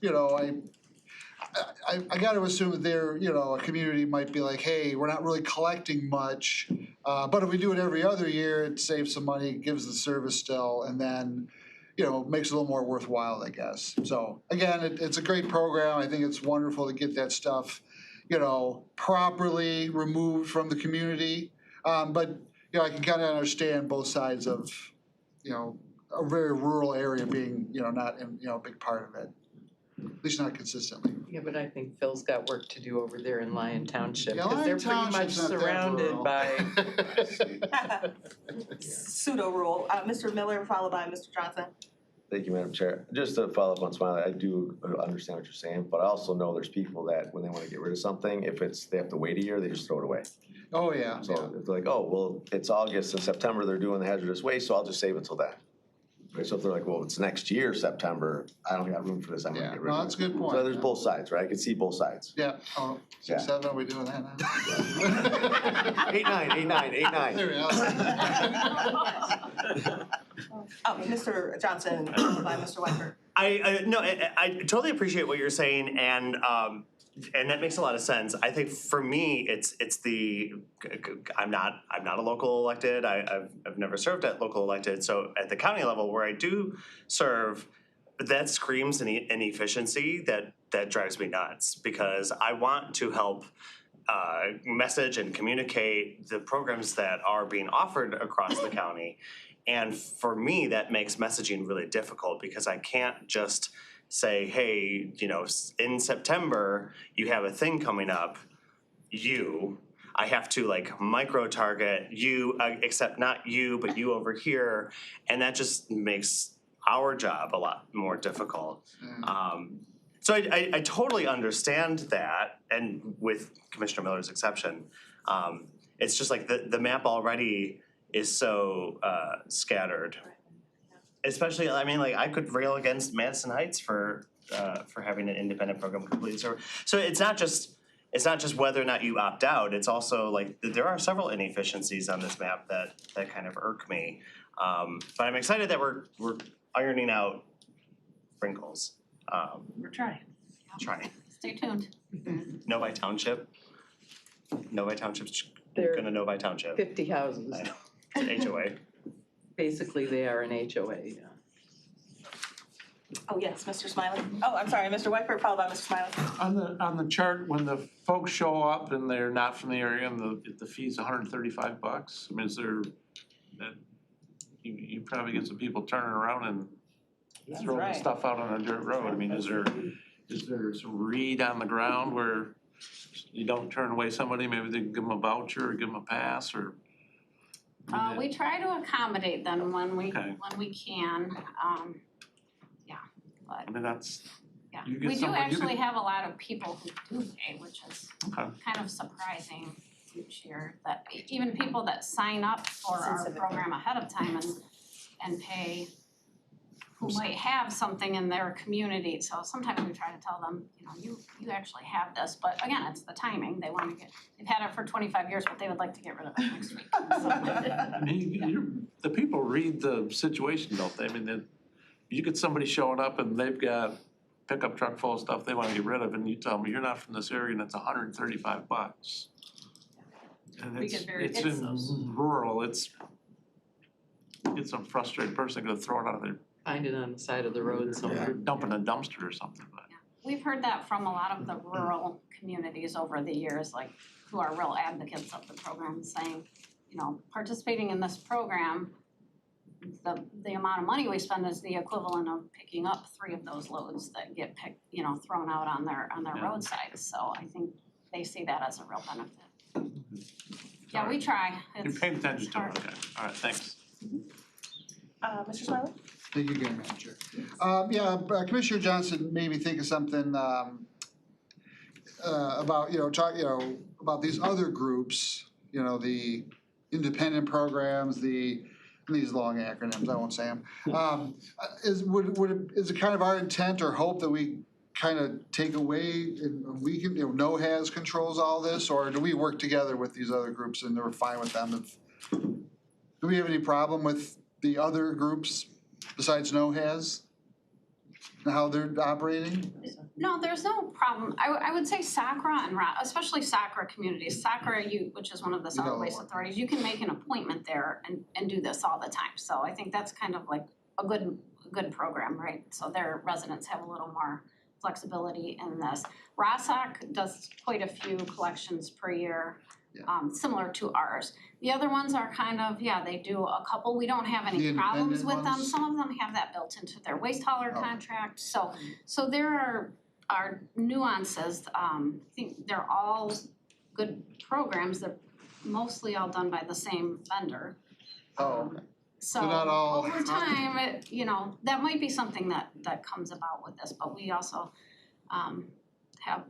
I got to assume that they're, a community might be like, hey, we're not really collecting much, but if we do it every other year, it saves some money, gives the service still, and then, makes it a little more worthwhile, I guess. So again, it's a great program. I think it's wonderful to get that stuff, properly removed from the community. But, I can kind of understand both sides of, a very rural area being, not in, a big part of it. At least not consistently. Yeah, but I think Phil's got work to do over there in Lyon Township, Yeah, because they're Lyon pretty much Township's not that surrounded rural. by. Pseudo rule. Mr. Miller, followed by Mr. Johnson. Thank you, Madam Chair. Just to follow up on Smiley, I do understand what you're saying, but I also know there's people that when they want to get rid of something, if they have to wait a year, they just throw it away. Oh, yeah, So if they're like, oh, well, it's August and September, they're doing the hazardous waste, so I'll just save it till then. Right, so if they're like, well, it's next year, September, I don't got room for this, I'm gonna yeah, get rid of it. no, that's a good point. So there's both sides, right? I can see both sides. Yeah, oh, Yeah. 6, 7, are we doing that now? 8-9. There we go. Mr. Johnson, followed by Mr. Whiteford. I totally appreciate what you're saying, and that makes a lot of sense. I think for me, it's I'm not a local elected. I've never served at local elected. So at the county level where I do serve, that screams an inefficiency that drives me nuts, because I want to help message and communicate the programs that are being offered across the county. And for me, that makes messaging really difficult, because I can't just say, hey, in September, you have a thing coming up, I have to like micro target you, except not you, but you over here. And that just makes our job a lot more difficult. So I totally understand that, and with Commissioner Miller's exception, it's just like the map already is so scattered. Especially, I mean, like I could rail against Madison Heights for having an independent program completely served. So it's not just whether or not you opt out. It's also like there are several inefficiencies on this map that kind of irk me. But I'm excited that we're ironing out wrinkles. We're trying. Trying. Stay tuned. Novi Township. Novi Township's There gonna Novi Township. 50 houses. I know. It's an HOA. Basically, they are an HOA, yeah. Oh, yes, Mr. Smiley. Oh, I'm sorry, Mr. Whiteford, followed by Mr. Smiley. On the chart, when the folks show up and they're not from the area and the fee's $135, I mean, is there, that, you probably get some people turning around and That's throwing right. stuff out on a dirt road. I mean, is there some read on the ground where you don't turn away somebody, maybe they can give them a voucher or give them a pass or? We try to accommodate them when we Okay. can, yeah, but I mean, that's, yeah. you get We do someone- you actually get- have a lot of people who do pay, which is okay. kind of surprising each year, that even people that sign up for our program ahead of time and pay, who might have something in their community, so sometimes we try to tell them, you actually have this, but again, it's the timing, they've had it for 25 years, but they would like to get rid of it next week, so. I mean, the people read the situation, don't they? I mean, you get somebody showing up and they've got a pickup truck full of stuff they wanna get rid of, and you tell them, you're not from this area and it's $135. And We it's, get very it's good in rural, it's a frustrated person gonna throw it out of their, Find it on the side of the road somewhere. dumping a dumpster or something, but. We've heard that from a lot of the rural communities over the years, like, who are real advocates of the program, saying, participating in this program, the amount of money we spend is the equivalent of picking up 3 of those loads that get thrown out on their roadsides, so I think they see that as a real benefit. Yeah, we try. You're It's- paying attention it's to it, hard. okay, all right, thanks. Mr. Smiley? Thank you again, Madam Chair. Commissioner Johnson made me think of something about, about these other groups, the independent programs, these long acronyms, I won't say them. Is it kind of our intent or hope that we kind of take away and we can, NOHAS controls all this, or do we work together with these other groups and we're fine with them? Do we have any problem with the other groups besides NOHAS? And how they're operating? No, there's no problem. I would say SACRA and especially SACRA communities. SACRA, which is one of the solid waste authorities, you can make an appointment there and do this all the time. So I think that's kind of like a good program, right? So their residents have a little more flexibility in this. RASAC does quite a few collections per year, similar to ours. The other ones are kind of, they do a couple. We don't have any The problems independent with them. ones? Some of them have that built into their waste hauler contract. So there are nuances. I think they're all good programs. They're mostly all done by the same vendor. Oh, okay. So They're not all- over time, that might be something that comes about with this, but we also have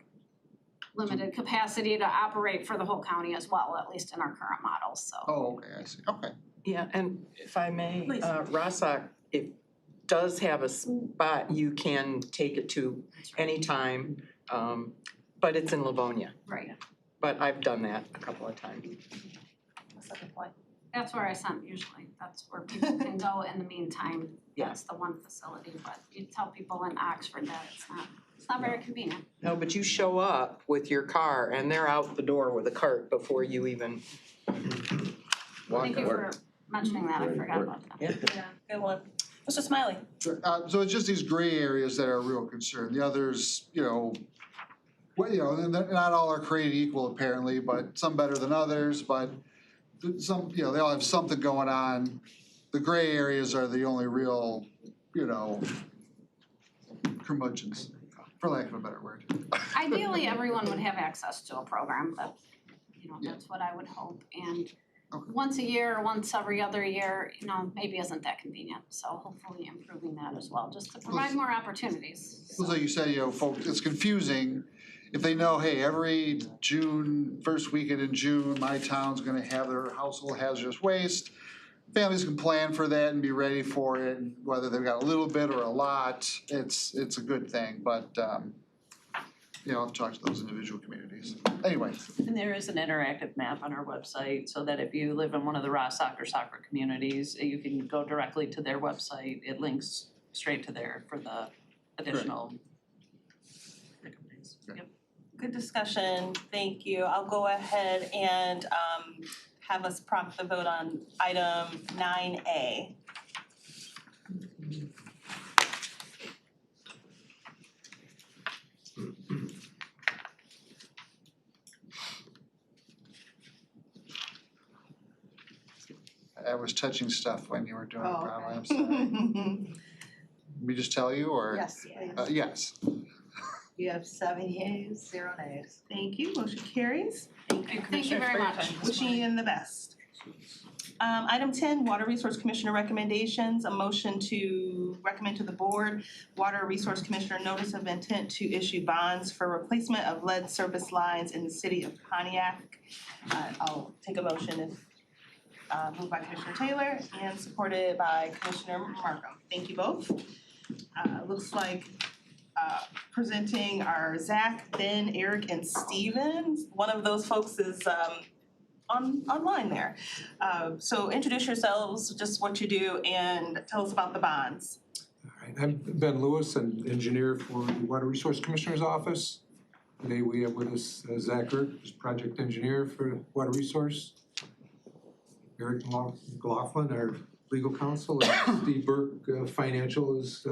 limited capacity to operate for the whole county as well, at least in our current model, so. Oh, okay, I see, okay. Yeah, and if I may, Please. Rossock, it does have a spot you can take it to anytime, but it's in Livonia. Right. But I've done that a couple of times. That's a good point. That's where I send usually, that's where people can go in the meantime, that's the one facility, but you tell people in Oxford that it's not very convenient. No, but you show up with your car and they're out the door with a cart before you even walk Thank you out. for mentioning that, I forgot about that. Yeah, good one. Mr. Smiley? So it's just these gray areas that are a real concern. The others, well, not all are created equal apparently, but some better than others, but some, they all have something going on. The gray areas are the only real, curmudgeons, for lack of a better word. Ideally, everyone would have access to a program, but, that's what I would hope. And Okay. once a year, once every other year, maybe isn't that convenient. So hopefully improving that as well, just to provide more opportunities. So like you said, folks, it's confusing. If they know, hey, every first weekend in June, my town's gonna have their household hazardous waste. Families can plan for that and be ready for it, and whether they've got a little bit or a lot, it's a good thing, but, I'll talk to those individual communities. Anyway, And there is an interactive map on our website, so that if you live in one of the Rossock or Soccer communities, you can go directly to their website. It links straight to there for the additional recommendations. Yep. Good discussion, thank you. I'll go ahead and have us prompt the vote on item 9A. I was touching stuff when you were doing it, Oh, probably, okay. I'm sorry. Let me just tell you, or? Yes, please. Yes. You have 7 yeas, 0 nays. Thank you, motion carries. Thank you, Thank you Commissioners, very for your much. time this Wishing morning. you the best. Item 10, Water Resource Commissioner recommendations, a motion to recommend to the board, Water Resource Commissioner notice of intent to issue bonds for replacement of lead service lines in the city of Pontiac. I'll take a motion if, moved by Commissioner Taylor and supported by Commissioner Markham. Thank you both. Looks like presenting are Zach, Ben, Eric, and Steven. One of those folks is online there. So introduce yourselves, just what you do, and tell us about the bonds. All right, I'm Ben Lewis, an engineer for the Water Resource Commissioner's Office. Today we have with us Zach Erk, who's project engineer for Water Resource. Eric McLaughlin, our legal counsel, and Steve Burke, financial, is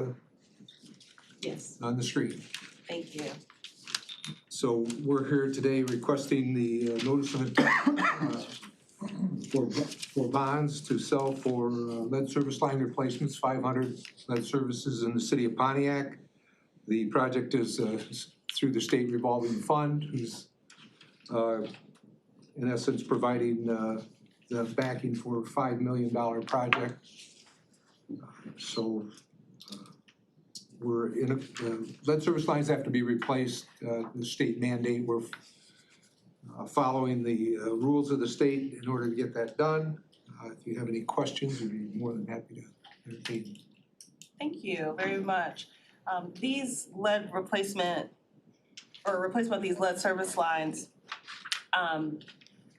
Yes. on the screen. Thank you. So we're here today requesting the notice of intent for bonds to sell for lead service line replacements, 500 lead services in the city of Pontiac. The project is through the state revolving fund, who's in essence providing the backing for a $5 million project. So we're in lead service lines have to be replaced, the state mandate, we're following the rules of the state in order to get that done. If you have any questions, we'd be more than happy to entertain. Thank you very much. These lead replacement of these lead service lines,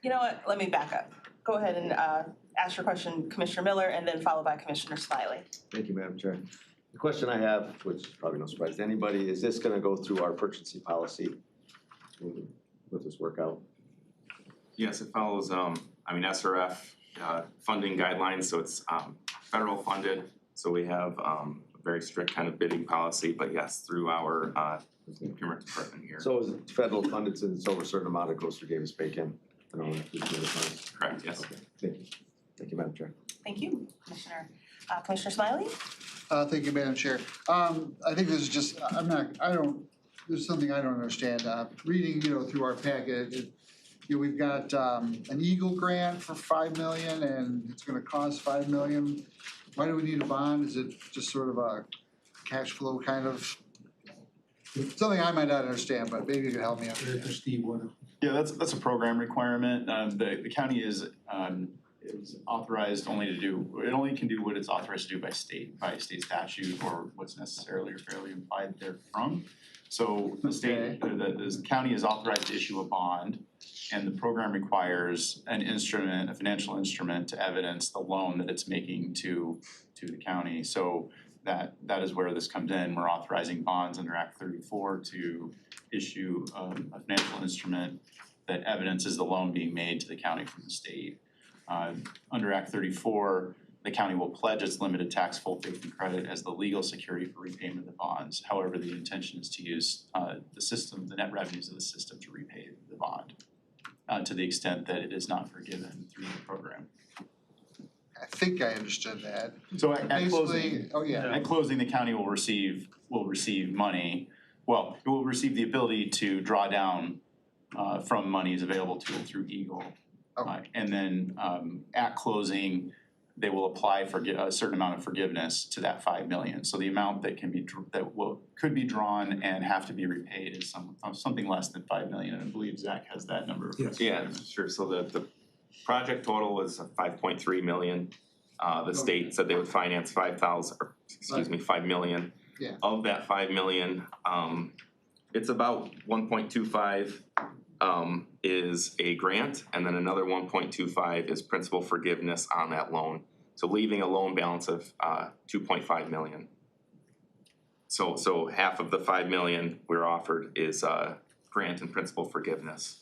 you know what, let me back up. Go ahead and ask your question, Commissioner Miller, and then followed by Commissioner Smiley. Thank you, Madam Chair. The question I have, which is probably no surprise to anybody, is this gonna go through our purchasing policy? Let this work out? Yes, it follows, SRF funding guidelines, so it's federal funded. So we have a very strict kind of bidding policy, but yes, through our procurement department here. So is it federal funded since it's over a certain amount, it goes through Davis-Bacon? I don't know if it's the other funds. Correct, yes. Okay, thank you. Thank you, Madam Chair. Thank you, Commissioner. Commissioner Smiley? Thank you, Madam Chair. I think this is just, there's something I don't understand. Reading, through our packet, we've got an Eagle grant for $5 million and it's gonna cost $5 million. Why do we need a bond? Is it just sort of a cash flow kind of something I might not understand, but maybe you can help me out. Eric or Steve, one of Yeah, that's a program requirement. The county is authorized only to do, it only can do what it's authorized to do by state statute or what's necessarily or fairly implied therefrom. So the state, the county is authorized to issue a bond, and the program requires an instrument, a financial instrument to evidence the loan that it's making to the county. So that is where this comes in. We're authorizing bonds under Act 34 to issue a financial instrument that evidences the loan being made to the county from the state. Under Act 34, the county will pledge its limited tax full faith and credit as the legal security for repayment of the bonds. However, the intention is to use the system, the net revenues of the system to repay the bond to the extent that it is not forgiven through the program. I think I understood that. So at closing, Basically, oh yeah, at closing, the county will receive money. Well, it will receive the ability to draw down from monies available to it through Eagle. And then at closing, they will apply for a certain amount of forgiveness to that 5 million. So the amount that could be drawn and have to be repaid is something less than 5 million. And I believe Zach has that number. Yes. Yeah, sure. So the project total was 5.3 million. The state said they would finance 5 million. Yeah. Of that 5 million, it's about 1.25 is a grant, and then another 1.25 is principal forgiveness on that loan. So leaving a loan balance of 2.5 million. So half of the 5 million we're offered is grant and principal forgiveness.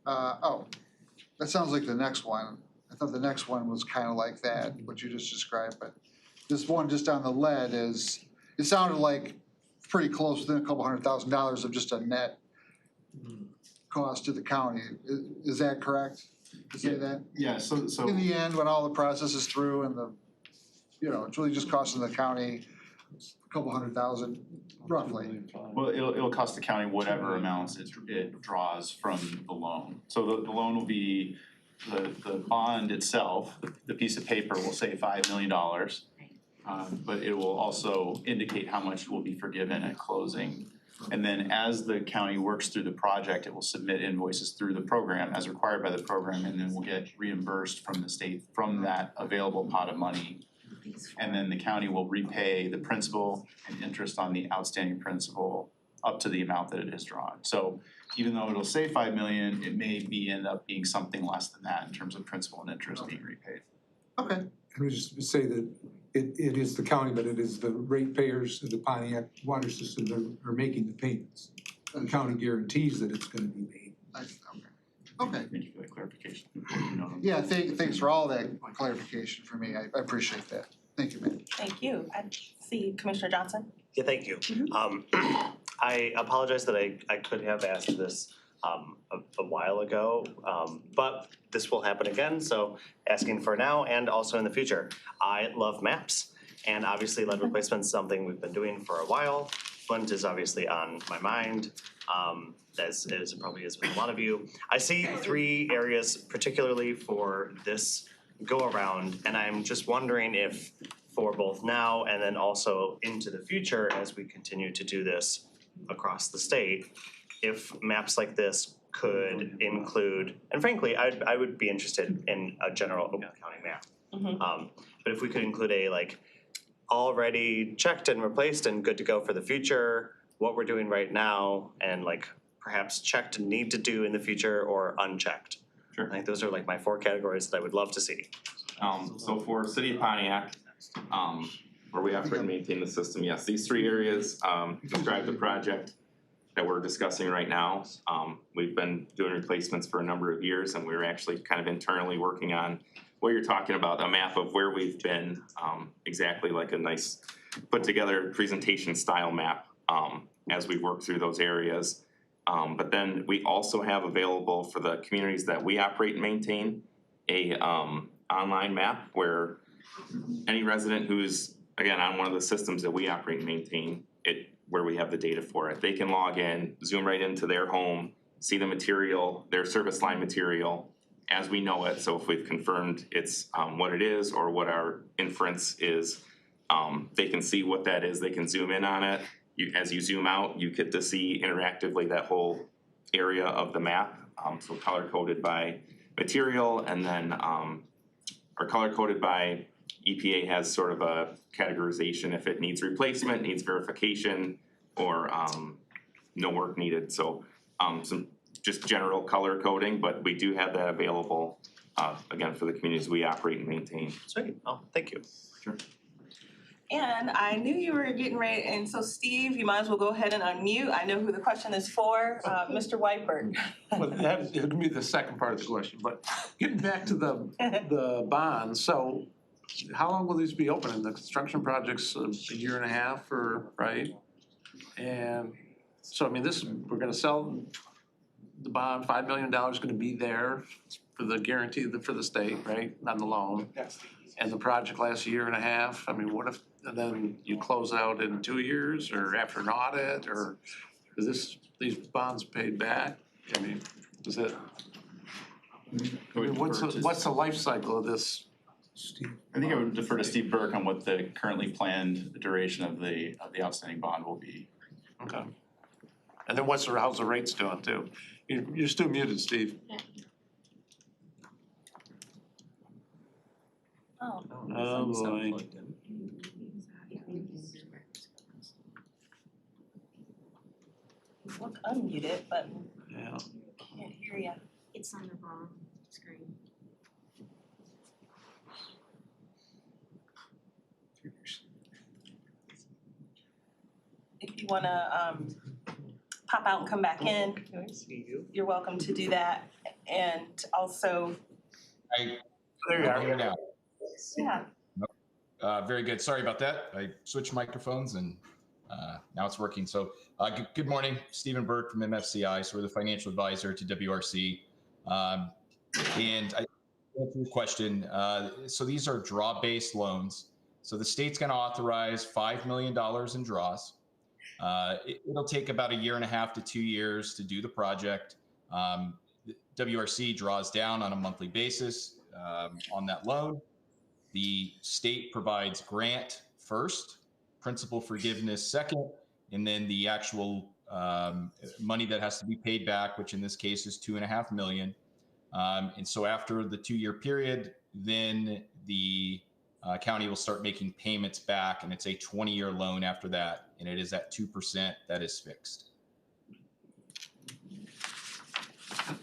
That sounds like the next one. I thought the next one was kind of like that, what you just described, but this one just on the lead it sounded like pretty close, within a couple $100,000 of just a net cost to the county. Is that correct? To say that? Yeah, so In the end, when all the process is through and it's really just costing the county a couple $100,000 roughly. well, it'll cost the county whatever amounts it draws from the loan. So the loan will be, the bond itself, the piece of paper will say $5 million. But it will also indicate how much will be forgiven at closing. And then as the county works through the project, it will submit invoices through the program as required by the program, and then we'll get reimbursed from the state from that available pot of money. And then the county will repay the principal and interest on the outstanding principal up to the amount that it has drawn. So even though it'll say 5 million, it may end up being something less than that in terms of principal and interest being repaid. Okay. Let me just say that it is the county, but it is the ratepayers of the Pontiac water system that are making the payments. The county guarantees that it's gonna be made. Okay. Thank you for that clarification. Yeah, thanks for all that clarification for me. I appreciate that. Thank you, man. Thank you. I see Commissioner Johnson. Yeah, thank you. I apologize that I could have asked this a while ago, but this will happen again, so asking for now and also in the future. I love maps, and obviously lead replacement is something we've been doing for a while. Flint is obviously on my mind, as it probably is with a lot of you. I see 3 areas particularly for this go-around, and I'm just wondering if for both now and then also into the future as we continue to do this across the state, if maps like this could include, and frankly, I would be interested in a general Oakland County map. But if we could include a already checked and replaced and good to go for the future, what we're doing right now, and perhaps checked and need to do in the future or unchecked. Sure. I think those are my 4 categories that I would love to see. So for City of Pontiac, where we operate and maintain the system, yes, these 3 areas describe the project that we're discussing right now. We've been doing replacements for a number of years, and we're actually kind of internally working on what you're talking about, a map of where we've been, exactly like a nice put together presentation style map as we work through those areas. But then we also have available for the communities that we operate and maintain a online map where any resident who's, again, on one of the systems that we operate and maintain, where we have the data for it, they can log in, zoom right into their home, see the material, their service line material as we know it. So if we've confirmed it's what it is or what our inference is, they can see what that is, they can zoom in on it, as you zoom out, you get to see interactively that whole area of the map. So color coded by material and then, or color coded by EPA has sort of a categorization if it needs replacement, needs verification, or no work needed. So some just general color coding, but we do have that available again for the communities we operate and maintain. Sweet, oh, thank you. Sure. And I knew you were getting ready, and so Steve, you might as well go ahead and unmute. I know who the question is for, Mr. Whitebird. Well, that would be the second part of the question, but getting back to the bonds, so how long will these be open? And the construction project's a year and a half or, right? And so, I mean, we're gonna sell the bond, $5 million gonna be there for the guarantee for the state, right, on the loan. And the project lasts a year and a half. I mean, what if, and then you close out in 2 years or after an audit, or is these bonds paid back? I mean, is it? I mean, what's the life cycle of this? Steve? I think I would defer to Steve Burke on what the currently planned duration of the outstanding bond will be. Okay. And then how's the rates doing too? You're still muted, Steve. Oh. Oh, boy. Look unmuted, but Yeah. can't hear you. It's on the wrong screen. If you wanna pop out and come back in, Can I see you? you're welcome to do that. And also, There you are. Here now. yeah, Very good. Sorry about that. I switched microphones and now it's working. So good morning, Stephen Burke from MFCI. So we're the financial advisor to WRC. And I answer your question. So these are draw-based loans. So the state's going to authorize $5 million in draws. It'll take about a year and a half to 2 years to do the project. WRC draws down on a monthly basis on that loan. The state provides grant first, principal forgiveness second, and then the actual money that has to be paid back, which in this case is $2.5 million. And so after the 2-year period, then the county will start making payments back, and it's a 20-year loan after that, and it is at 2% that is fixed.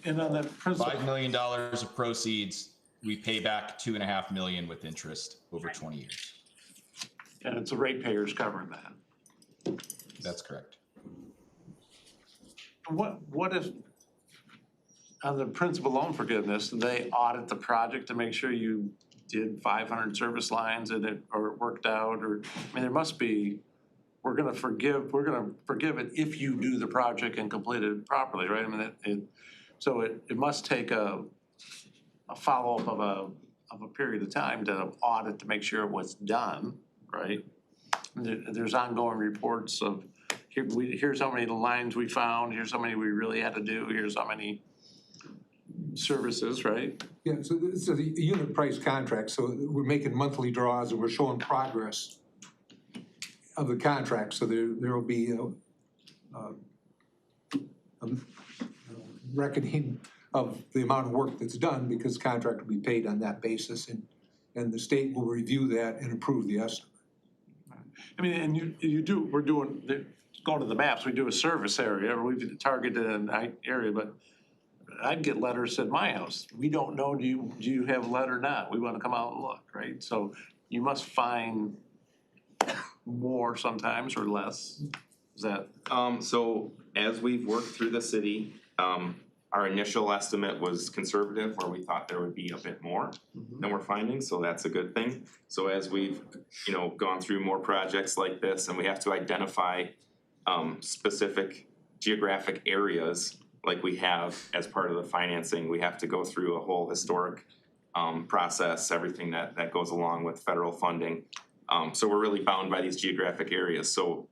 And on that principal. $5 million of proceeds, we pay back $2.5 million with interest over 20 years. And it's the ratepayers covering that. That's correct. What if, on the principal loan forgiveness, do they audit the project to make sure you did 500 service lines and it worked out? Or, I mean, there must be, we're gonna forgive it if you do the project and complete it properly, right? I mean, so it must take a follow-up of a period of time to audit to make sure it was done, right? There's ongoing reports of, here's how many lines we found, here's how many we really had to do, here's how many services, right? Yeah, so this is a unit price contract, so we're making monthly draws and we're showing progress of the contract, so there will be a reckoning of the amount of work that's done, because the contract will be paid on that basis, and the state will review that and approve the estimate. I mean, and we're doing, going to the maps, we do a service area, or we've targeted an area, but I'd get letters at my house. We don't know, do you have lead or not? We wanna come out and look, right? So you must find more sometimes or less. Is that? So as we've worked through the city, our initial estimate was conservative, where we thought there would be a bit more than we're finding, so that's a good thing. So as we've, gone through more projects like this, and we have to identify specific geographic areas like we have as part of the financing, we have to go through a whole historic process, everything that goes along with federal funding. So we're really bound by these geographic areas. So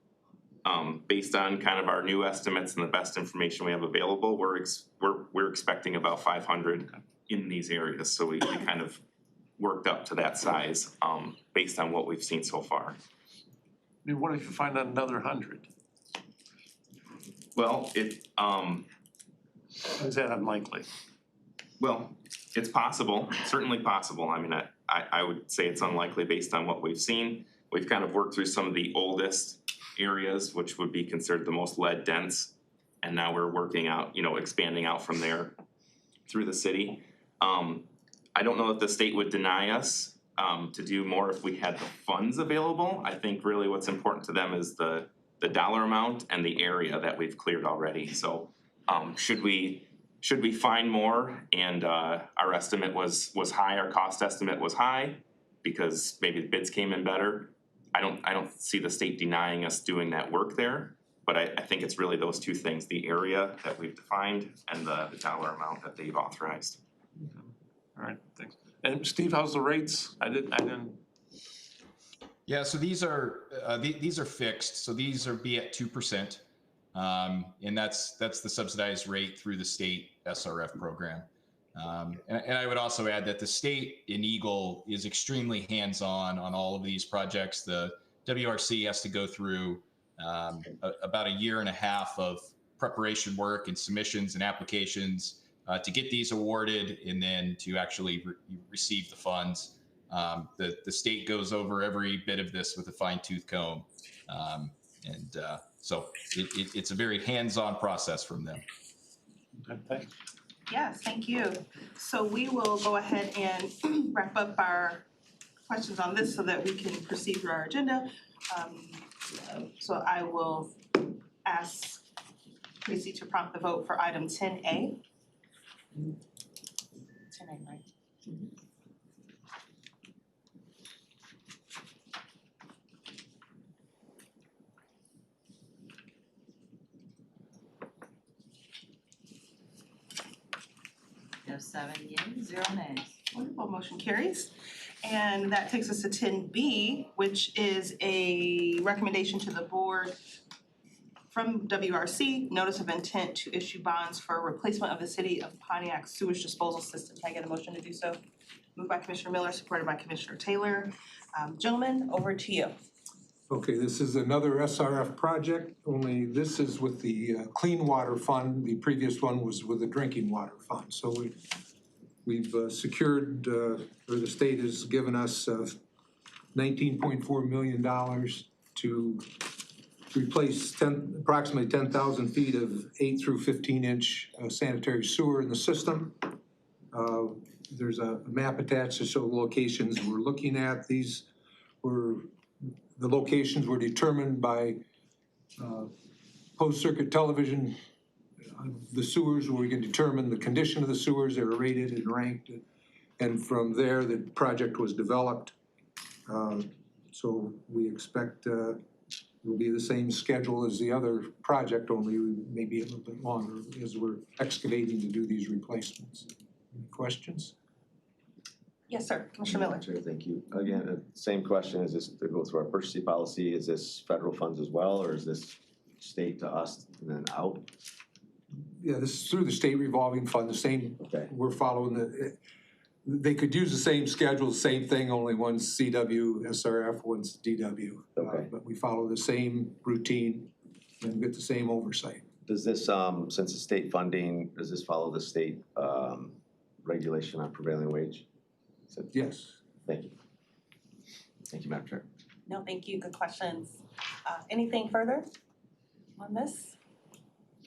based on kind of our new estimates and the best information we have available, we're expecting about 500 in these areas. So we kind of worked up to that size based on what we've seen so far. I mean, what if you find another 100? Well, Is that unlikely? well, it's possible, certainly possible. I mean, I would say it's unlikely based on what we've seen. We've kind of worked through some of the oldest areas, which would be considered the most lead dense. And now we're working out, expanding out from there through the city. I don't know if the state would deny us to do more if we had the funds available. I think really what's important to them is the dollar amount and the area that we've cleared already. So should we find more and our estimate was high, our cost estimate was high because maybe the bids came in better, I don't see the state denying us doing that work there. But I think it's really those two things, the area that we've defined and the dollar amount that they've authorized. All right, thanks. And Steve, how's the rates? I didn't. Yeah, so these are fixed. So these are be at 2%, and that's the subsidized rate through the state SRF program. And I would also add that the state in Eagle is extremely hands-on on all of these projects. The WRC has to go through about a year and a half of preparation work and submissions and applications to get these awarded and then to actually receive the funds. The state goes over every bit of this with a fine-tooth comb. So it's a very hands-on process from them. Thanks. Yes, thank you. So we will go ahead and wrap up our questions on this so that we can proceed through our agenda. So I will ask Tracy to prompt the vote for item 10A. 10A, right? There's 7 yeas, 0 nays. Wonderful, motion carries. And that takes us to 10B, which is a recommendation to the board from WRC, notice of intent to issue bonds for replacement of the city of Pontiac sewage disposal system. Can I get a motion to do so? Moved by Commissioner Miller, supported by Commissioner Taylor. Gentlemen, over to you. Okay, this is another SRF project, only this is with the Clean Water Fund. The previous one was with the Drinking Water Fund. So we've secured, or the state has given us $19.4 million to replace approximately 10,000 feet of 8 through 15-inch sanitary sewer in the system. There's a map attached to show the locations we're looking at. The locations were determined by post-circuit television. The sewers, where we can determine the condition of the sewers, they were rated and ranked. And from there, the project was developed. So we expect it will be the same schedule as the other project, only maybe a little bit longer as we're excavating to do these replacements. Any questions? Yes, sir. Commissioner Miller. Chair, thank you. Again, same question, is this to go through our purchasing policy, is this federal funds as well, or is this state to us and then out? Yeah, this is through the state revolving fund, the same, we're following they could use the same schedule, same thing, only one's CW, SRF, one's DW. But we follow the same routine and get the same oversight. Does this, since it's state funding, does this follow the state regulation on prevailing wage? Yes. Thank you. Thank you, Madam Chair. No, thank you. Good questions. Anything further on this?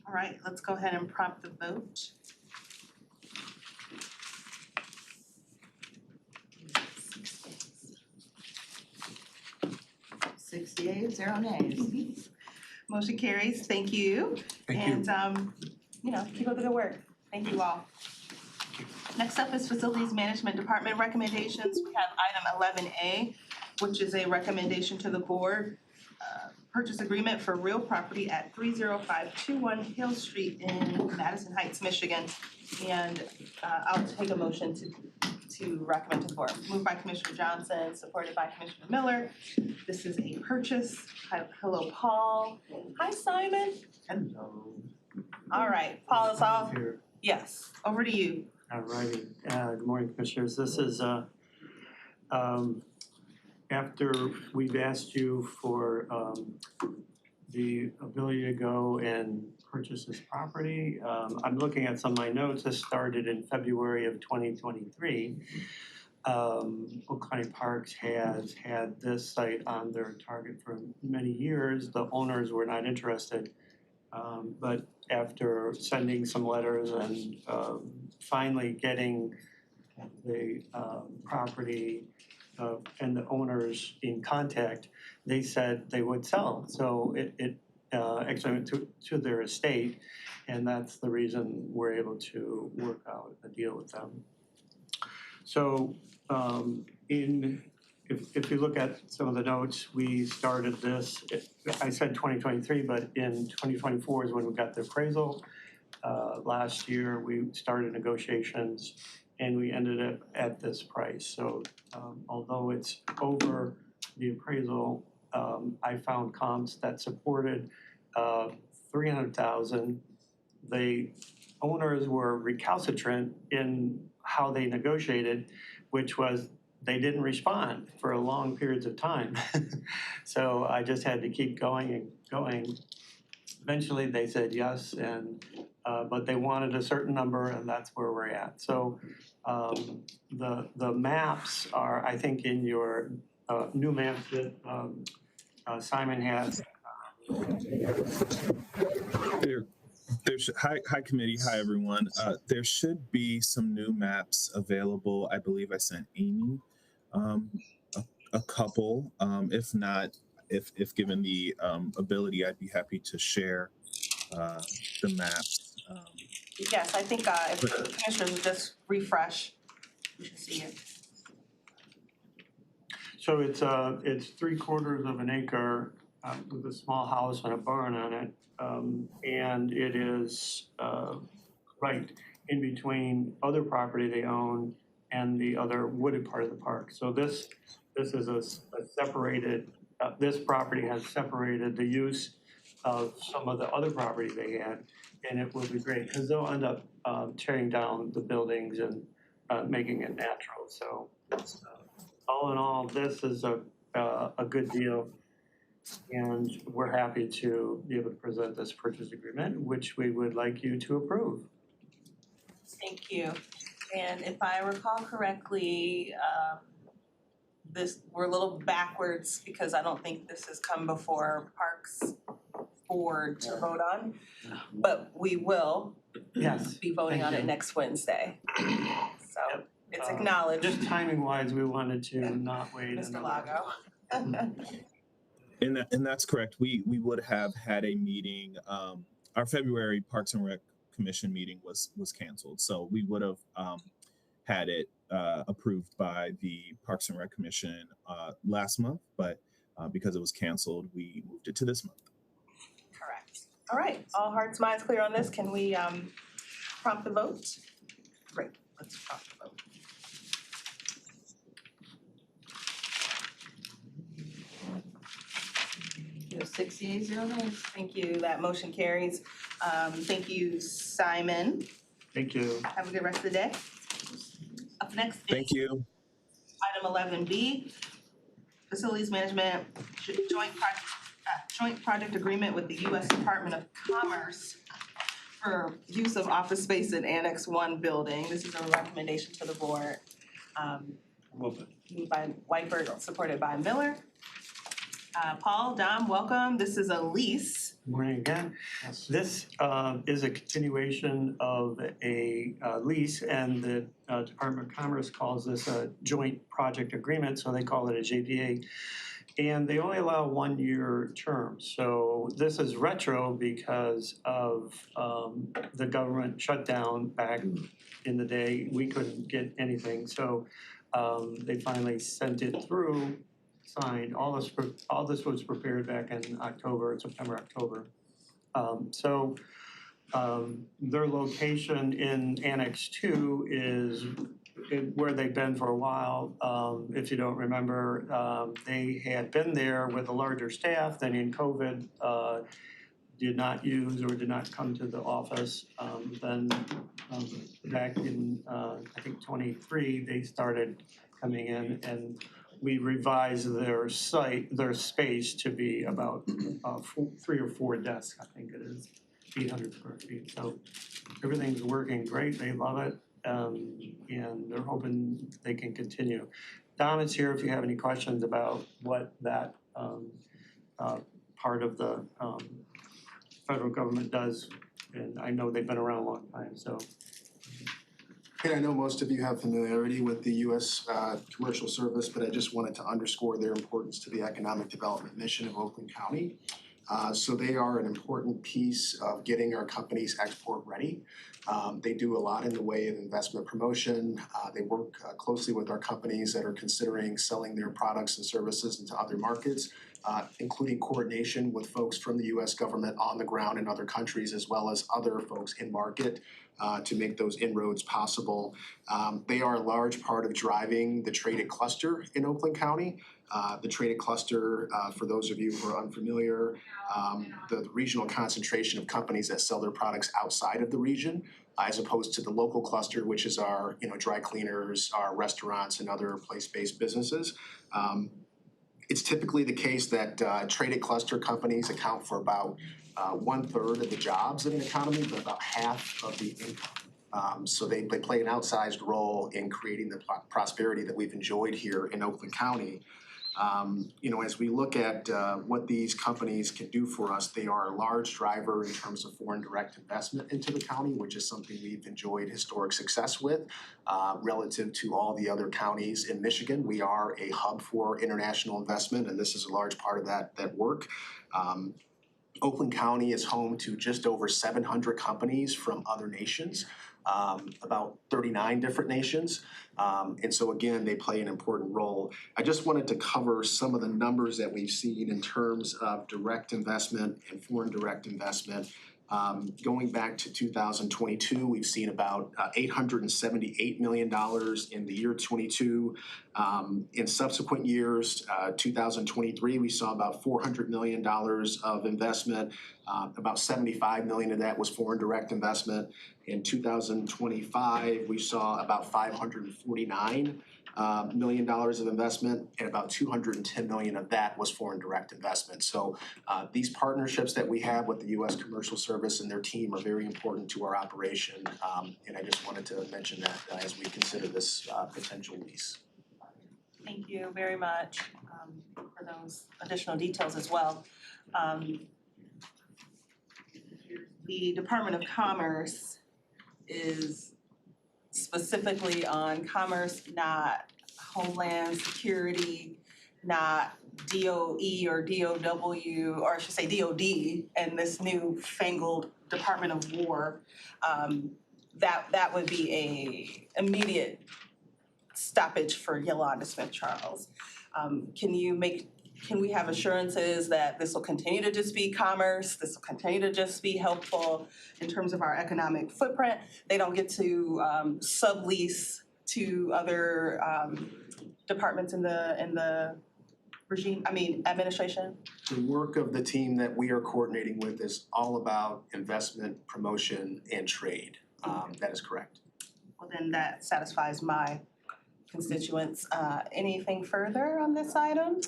All right, let's go ahead and prompt the vote. $68, 0 nays. Motion carries. Thank you. Thank you. And keep up the good work. Thank you all. Next up is Facilities Management Department recommendations. We have item 11A, which is a recommendation to the board. Purchase agreement for real property at 30521 Hill Street in Madison Heights, Michigan. And I'll take a motion to recommend to the board. Moved by Commissioner Johnson, supported by Commissioner Miller. This is a purchase. Hello, Paul. Hi, Simon. Hello. All right, Paul is off. Here. Yes, over to you. All righty. Good morning, Commissioners. This is after we've asked you for the ability to go and purchase this property. I'm looking at some of my notes. This started in February of 2023. Oak County Parks has had this site on their target for many years. The owners were not interested. But after sending some letters and finally getting the property and the owners in contact, they said they would sell. So it actually went to their estate, and that's the reason we're able to work out a deal with them. So if you look at some of the notes, we started this, I said 2023, but in 2024 is when we got the appraisal. Last year, we started negotiations and we ended up at this price. So although it's over the appraisal, I found comps that supported $300,000. The owners were recalcitrant in how they negotiated, which was they didn't respond for long periods of time. So I just had to keep going and going. Eventually, they said yes, and but they wanted a certain number, and that's where we're at. So the maps are, I think, in your new maps that Simon has. There's hi committee, hi everyone. There should be some new maps available. I believe I sent Amy a couple. If not, if given the ability, I'd be happy to share the maps. Yes, I think if the commissioners would just refresh, we should see it. So it's 3/4 of an acre with a small house and a barn on it. And it is right in between other property they own and the other wooded part of the park. So this is a separated, this property has separated the use of some of the other property they had, and it will be great because they'll end up tearing down the buildings and making it natural. So all in all, this is a good deal. And we're happy to be able to present this purchase agreement, which we would like you to approve. Thank you. And if I recall correctly, we're a little backwards because I don't think this has come before Parks Board to vote on, but we will be voting on it next Wednesday. So it's acknowledged. Just timing wise, we wanted to not wait. Mr. Lago. And that's correct. We would have had a meeting. Our February Parks and Rec Commission meeting was canceled, so we would have had it approved by the Parks and Rec Commission last month, but because it was canceled, we moved it to this month. Correct. All right. All hearts, minds clear on this. Can we prompt the vote? Great. Let's prompt the vote. You have 6 yeas, 0 nays. Thank you. That motion carries. Thank you, Simon. Thank you. Have a good rest of the day. Up next is Thank you. item 11B, Facilities Management Joint Project Agreement with the U.S. Department of Commerce for use of office space in Annex 1 building. This is a recommendation to the board. Moved by Whiteford, supported by Miller. Paul, Dom, welcome. This is a lease. Good morning again. This is a continuation of a lease, and the Department of Commerce calls this a joint project agreement, so they call it a JPA. And they only allow 1-year terms. So this is retro because of the government shutdown back in the day. We couldn't get anything, so they finally sent it through. Signed. All this was prepared back in September, October. So their location in Annex 2 is where they've been for a while. If you don't remember, they had been there with a larger staff, then in COVID did not use or did not come to the office. Then back in I think 23, they started coming in, and we revised their space to be about 3 or 4 desks, I think it is, 800 square feet. So everything's working great, they love it, and they're hoping they can continue. Don is here if you have any questions about what that part of the federal government does, and I know they've been around a long time, so. And I know most of you have familiarity with the U.S. Commercial Service, but I just wanted to underscore their importance to the economic development mission of Oakland County. So they are an important piece of getting our companies export ready. They do a lot in the way of investment promotion. They work closely with our companies that are considering selling their products and services into other markets, including coordination with folks from the U.S. government on the ground in other countries, as well as other folks in market to make those inroads possible. They are a large part of driving the traded cluster in Oakland County. The traded cluster, for those of you who are unfamiliar, the regional concentration of companies that sell their products outside of the region, as opposed to the local cluster, which is our dry cleaners, our restaurants, and other place-based businesses. It's typically the case that traded cluster companies account for about 1/3 of the jobs in an economy, but about half of the income. So they play an outsized role in creating the prosperity that we've enjoyed here in Oakland County. As we look at what these companies can do for us, they are a large driver in terms of foreign direct investment into the county, which is something we've enjoyed historic success with relative to all the other counties in Michigan. We are a hub for international investment, and this is a large part of that work. Oakland County is home to just over 700 companies from other nations, about 39 different nations. And so again, they play an important role. I just wanted to cover some of the numbers that we've seen in terms of direct investment and foreign direct investment. Going back to 2022, we've seen about $878 million in the year 22. In subsequent years, 2023, we saw about $400 million of investment. About $75 million of that was foreign direct investment. In 2025, we saw about $549 million of investment, and about $210 million of that was foreign direct investment. So these partnerships that we have with the U.S. Commercial Service and their team are very important to our operation, and I just wanted to mention that as we consider this potential lease. Thank you very much for those additional details as well. The Department of Commerce is specifically on commerce, not Homeland Security, not DOE or DOW, or I should say DOD, and this new fangled Department of War. That would be a immediate stoppage for Yolanda Smith Charles. Can we have assurances that this will continue to just be commerce, this will continue to just be helpful in terms of our economic footprint? They don't get to sublease to other departments in the administration? The work of the team that we are coordinating with is all about investment, promotion, and trade. That is correct. Well, then that satisfies my constituents. Anything further on this item?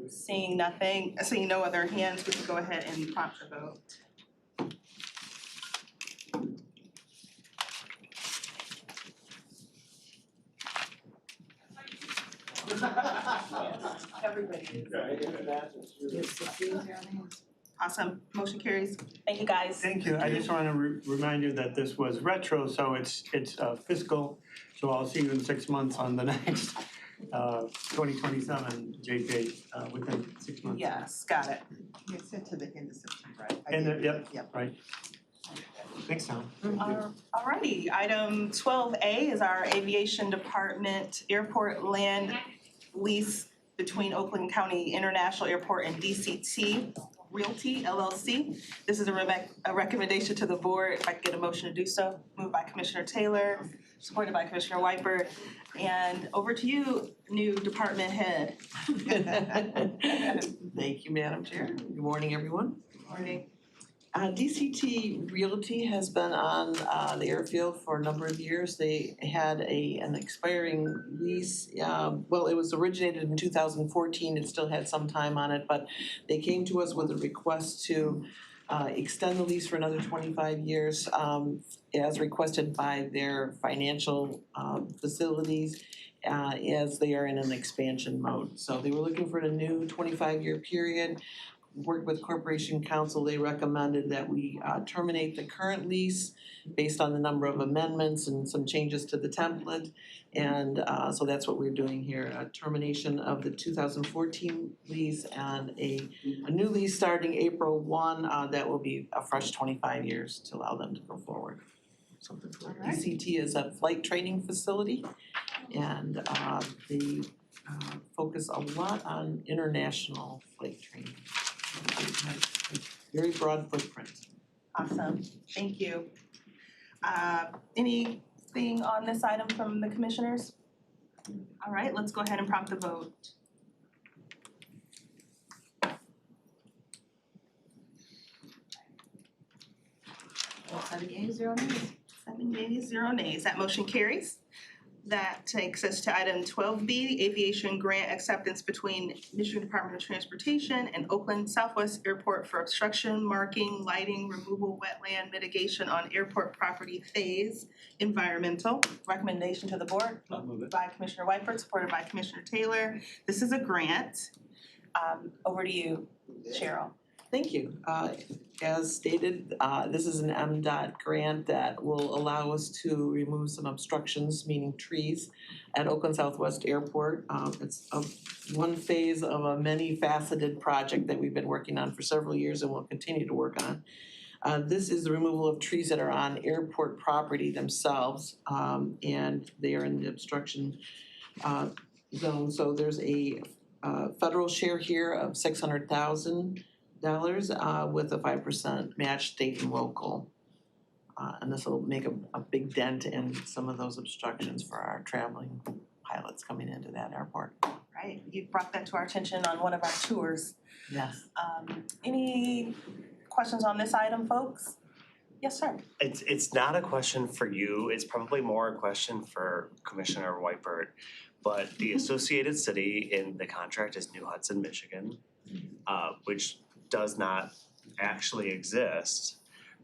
Seeing no other hands, we can go ahead and prompt the vote. Everybody is. Awesome, motion carries. Thank you, guys. Thank you. I just want to remind you that this was retro, so it's fiscal. So I'll see you in 6 months on the next 2027 JPA within 6 months. Yes, got it. It's into the end of September, right? And yep, right. Thanks, Tom. Alrighty, item 12A is our Aviation Department Airport Land Lease between Oakland County International Airport and DCT Realty LLC. This is a recommendation to the board. If I could get a motion to do so. Moved by Commissioner Taylor, supported by Commissioner Wiper. And over to you, new department head. Thank you, Madam Chair. Good morning, everyone. Morning. DCT Realty has been on the airfield for a number of years. They had an expiring lease. Well, it was originated in 2014. It still had some time on it, but they came to us with a request to extend the lease for another 25 years as requested by their financial facilities as they are in an expansion mode. So they were looking for a new 25-year period. Worked with Corporation Counsel, they recommended that we terminate the current lease based on the number of amendments and some changes to the template. And so that's what we're doing here, a termination of the 2014 lease and a new lease starting April 1 that will be a fresh 25 years to allow them to go forward. Something for DCT is a flight training facility and they focus a lot on international flight training. Very broad footprint. Awesome, thank you. Anything on this item from the commissioners? All right, let's go ahead and prompt the vote. Seven yeas, 0 nays. 7 yeas, 0 nays. That motion carries. That takes us to item 12B, aviation grant acceptance between Michigan Department of Transportation and Oakland Southwest Airport for obstruction, marking, lighting, removal, wetland mitigation on airport property phase, environmental. Recommendation to the board by Commissioner Whiteford, supported by Commissioner Taylor. This is a grant. Over to you, Cheryl. Thank you. As stated, this is an MDOT grant that will allow us to remove some obstructions, meaning trees, at Oakland Southwest Airport. It's one phase of a many-faceted project that we've been working on for several years and will continue to work on. This is the removal of trees that are on airport property themselves, and they are in the obstruction zone. So there's a federal share here of $600,000. With a 5% match state and local. And this will make a big dent in some of those obstructions for our traveling pilots coming into that airport. Right, you brought that to our attention on one of our tours. Yes. Any questions on this item, folks? Yes, sir. It's not a question for you, it's probably more a question for Commissioner Whiteford. But the associated city in the contract is New Hudson, Michigan, which does not actually exist.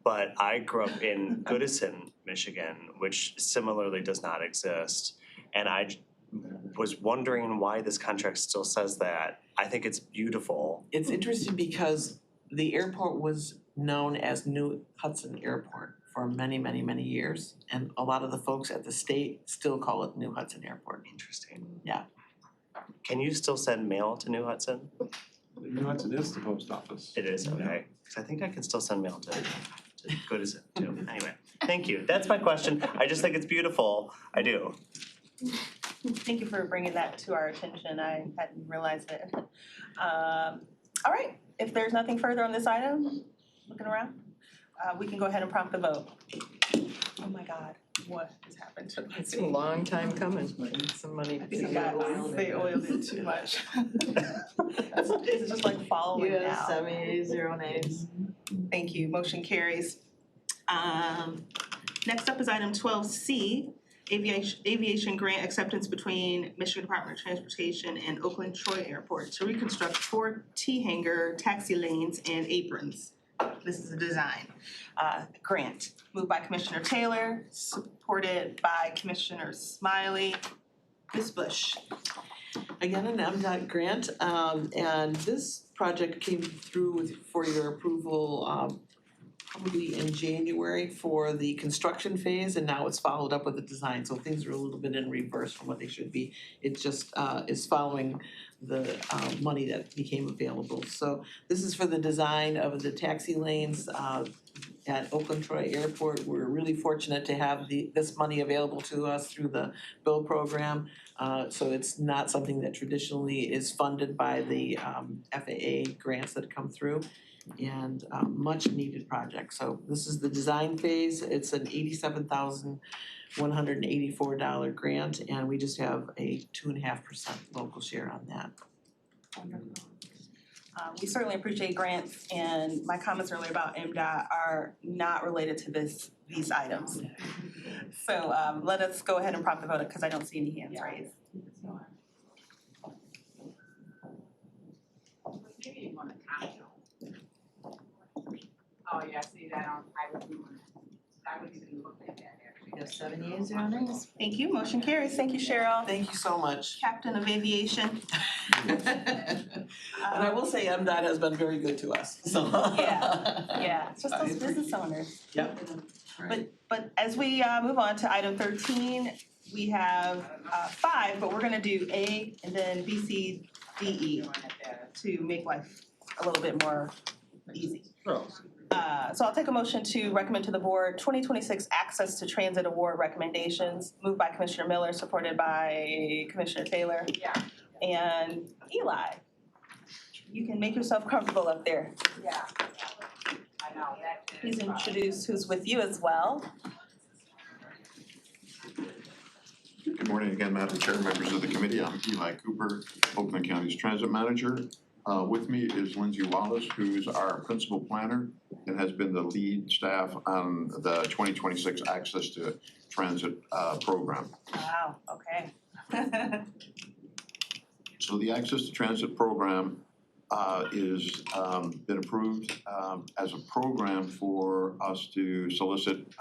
But I grew up in Goodison, Michigan, which similarly does not exist. And I was wondering why this contract still says that. I think it's beautiful. It's interesting because the airport was known as New Hudson Airport for many, many, many years. And a lot of the folks at the state still call it New Hudson Airport. Interesting. Yeah. Can you still send mail to New Hudson? New Hudson is the post office. It is, okay. Cause I think I can still send mail to Goodison too. Anyway, thank you. That's my question. I just think it's beautiful. I do. Thank you for bringing that to our attention. I hadn't realized it. All right, if there's nothing further on this item, looking around, we can go ahead and prompt the vote. Oh my God, what has happened to my It's a long time coming. Somebody. I think they oiled it too much. It's just like following now. 7 yeas, 0 nays. Thank you, motion carries. Next up is item 12C, aviation grant acceptance between Michigan Department of Transportation and Oakland Troy Airport to reconstruct 4 T-hanger taxi lanes and aprons. This is a design grant moved by Commissioner Taylor, supported by Commissioner Smiley. Ms. Bush. Again, an MDOT grant, and this project came through for your approval probably in January for the construction phase, and now it's followed up with the design, so things are a little bit in reverse from what they should be. It just is following the money that became available. So this is for the design of the taxi lanes at Oakland Troy Airport. We're really fortunate to have this money available to us through the BILL program. So it's not something that traditionally is funded by the FAA grants that come through, and much needed project. So this is the design phase. It's an $87,184 grant, and we just have a 2.5% local share on that. We certainly appreciate grants, and my comments earlier about MDOT are not related to these items. So let us go ahead and prompt the vote, because I don't see any hands raised. Maybe you wanna comment on. Oh, yeah, I see that on, I would even look at that actually. Yes, 7 yeas, 0 nays. Thank you, motion carries. Thank you, Cheryl. Thank you so much. Captain of Aviation. And I will say MDOT has been very good to us, so. Yeah, it's just those business owners. Yep. But as we move on to item 13, we have 5, but we're gonna do A and then B, C, D, E to make life a little bit more easy. So I'll take a motion to recommend to the board 2026 Access to Transit Award recommendations, moved by Commissioner Miller, supported by Commissioner Taylor. Yeah. And Eli, you can make yourself comfortable up there. Yeah. I know, that is. Please introduce who's with you as well. Good morning again, Madam Chair, members of the committee. I'm Eli Cooper, Oakland County's Transit Manager. With me is Lindsay Wallace, who's our Principal Planner and has been the lead staff on the 2026 Access to Transit program. Wow, okay. So the Access to Transit program is been approved as a program for us to solicit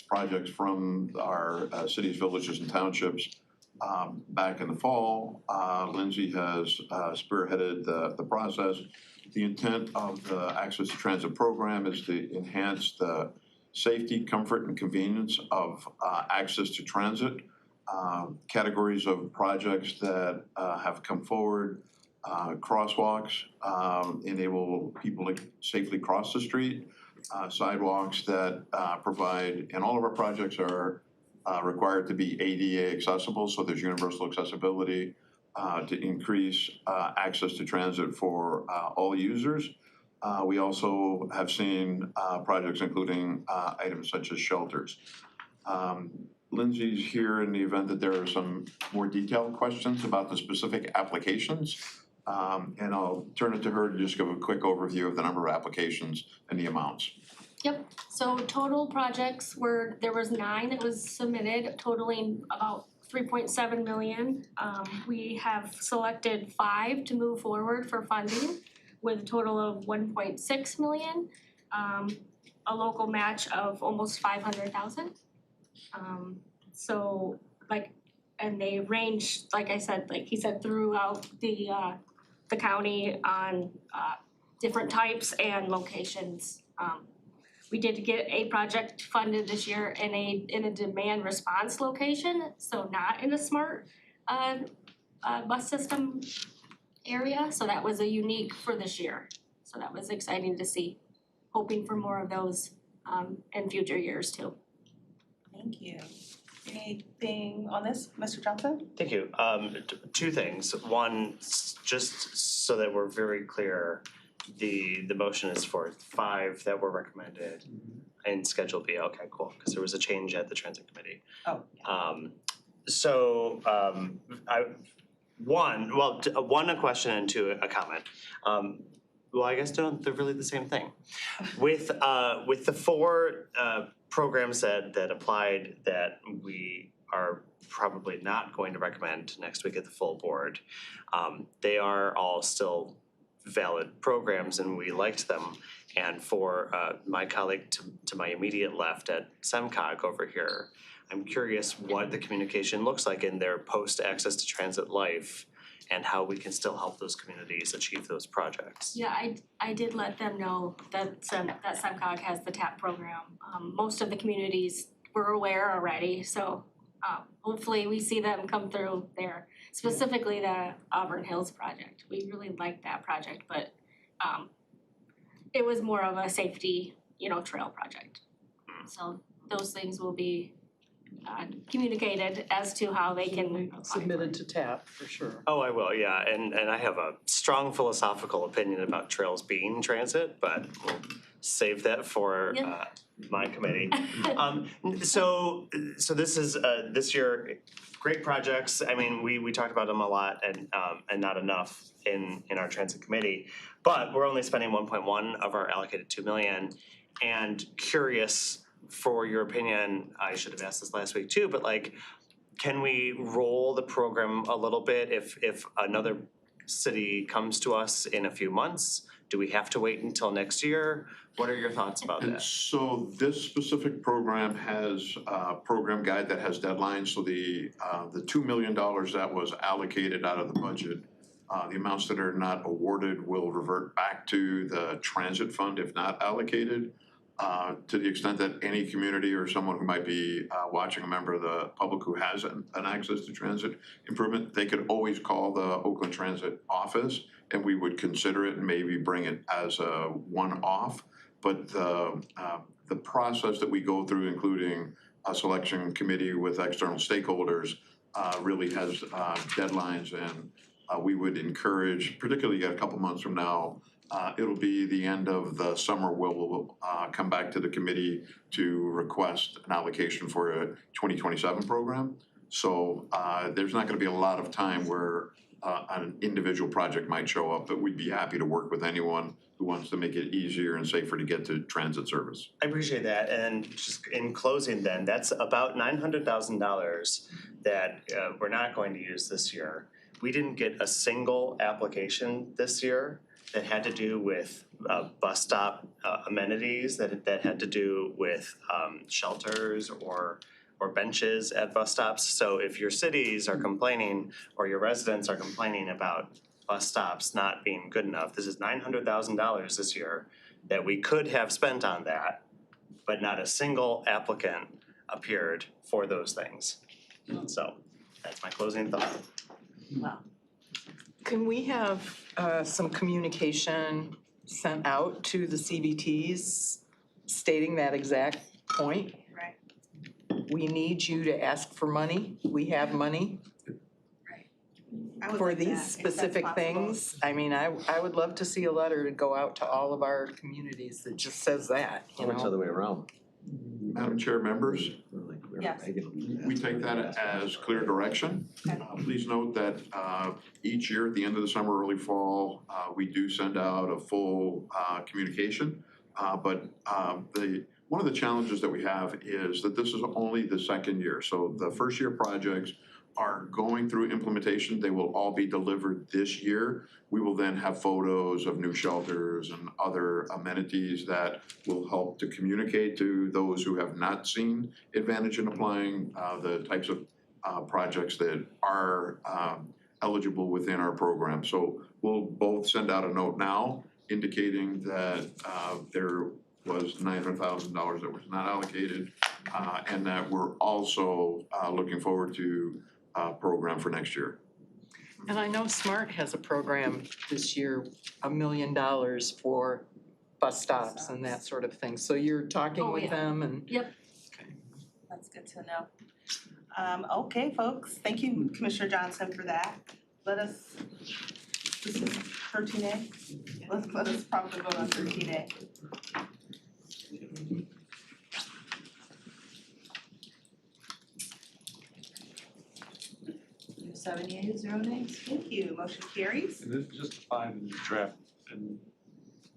projects from our cities, villages, and townships. Back in the fall, Lindsay has spearheaded the process. The intent of the Access to Transit program is to enhance the safety, comfort, and convenience of access to transit. Categories of projects that have come forward, crosswalks, enable people to safely cross the street, sidewalks that provide, and all of our projects are required to be ADA accessible, so there's universal accessibility to increase access to transit for all users. We also have seen projects including items such as shelters. Lindsay's here in the event that there are some more detailed questions about the specific applications. And I'll turn it to her to just give a quick overview of the number of applications and the amounts. Yep, so total projects there was 9 that was submitted, totaling about 3.7 million. We have selected 5 to move forward for funding with a total of 1.6 million. A local match of almost 500,000. So and they range, like I said, like he said, throughout the county on different types and locations. We did get a project funded this year in a demand response location, so not in a smart bus system area. So that was a unique for this year. So that was exciting to see. Hoping for more of those in future years too. Thank you. Anything on this, Mr. Johnson? Thank you. 2 things. One, just so that we're very clear, the motion is for 5 that were recommended in Schedule B. Okay, cool, because there was a change at the Transit Committee. Oh. One a question and 2 a comment. Well, I guess they're really the same thing. With the 4 programs that applied that we are probably not going to recommend next week at the full board, they are all still valid programs and we liked them. And for my colleague to my immediate left at SEMCOG over here, I'm curious what the communication looks like in their post-access to transit life and how we can still help those communities achieve those projects. Yeah, I did let them know that SEMCOG has the TAP program. Most of the communities were aware already, so hopefully we see them come through there. Specifically the Auburn Hills project. We really liked that project, but it was more of a safety, trail project. So those things will be communicated as to how they can apply for Submitted it. to TAP for sure. Oh, I will, yeah, and I have a strong philosophical opinion about trails being transit, but we'll save that for Yeah. my committee. So this is this year, great projects. I mean, we talked about them a lot and not enough in our transit committee. But we're only spending 1.1 of our allocated 2 million. And curious for your opinion, I should have asked this last week too, but like, can we roll the program a little bit if another city comes to us in a few months? Do we have to wait until next year? What are your thoughts about And that? so this specific program has a program guide that has deadlines, so the $2 million that was allocated out of the budget, the amounts that are not awarded will revert back to the transit fund if not allocated. To the extent that any community or someone who might be watching, a member of the public who has an access to transit improvement, they could always call the Oakland Transit office and we would consider it and maybe bring it as a one-off. But the process that we go through, including a selection committee with external stakeholders, really has deadlines, and we would encourage, particularly a couple months from now, it'll be the end of the summer where we'll come back to the committee to request an allocation for a 2027 program. So there's not gonna be a lot of time where an individual project might show up, but we'd be happy to work with anyone who wants to make it easier and safer to get to transit service. I appreciate that, and just in closing then, that's about $900,000 that we're not going to use this year. We didn't get a single application this year that had to do with bus stop amenities, that had to do with shelters or benches at bus stops. So if your cities are complaining or your residents are complaining about bus stops not being good enough, this is $900,000 this year that we could have spent on that, but not a single applicant appeared for those things. So that's my closing thought. Wow. Can we have some communication sent out to the CBTs stating that exact point? Right. We need you to ask for money, we have money I would for like these that, if that's specific possible. things. I mean, I would love to see a letter to go out to all of our communities that just says that, you It's the other know? way around. Madam Chair, members, Yes. we take that as clear direction. Please note that each year at the end of the summer, early fall, we do send out a full communication. But one of the challenges that we have is that this is only the second year. So the first year projects are going through implementation. They will all be delivered this year. We will then have photos of new shelters and other amenities that will help to communicate to those who have not seen advantage in applying the types of projects that are eligible within our program. So we'll both send out a note now indicating that there was $900,000 that was not allocated, and that we're also looking forward to program for next year. And I know SMART has a program this year, $1 million for bus stops and that sort of thing. So you're talking Oh, with yeah. them and Yep. That's good to know. Okay, folks, thank you, Commissioner Johnson, for that. This is 13A. Let us probably vote on 13A. 7 yeas, 0 nays. Thank you, motion carries. And this is just 5 in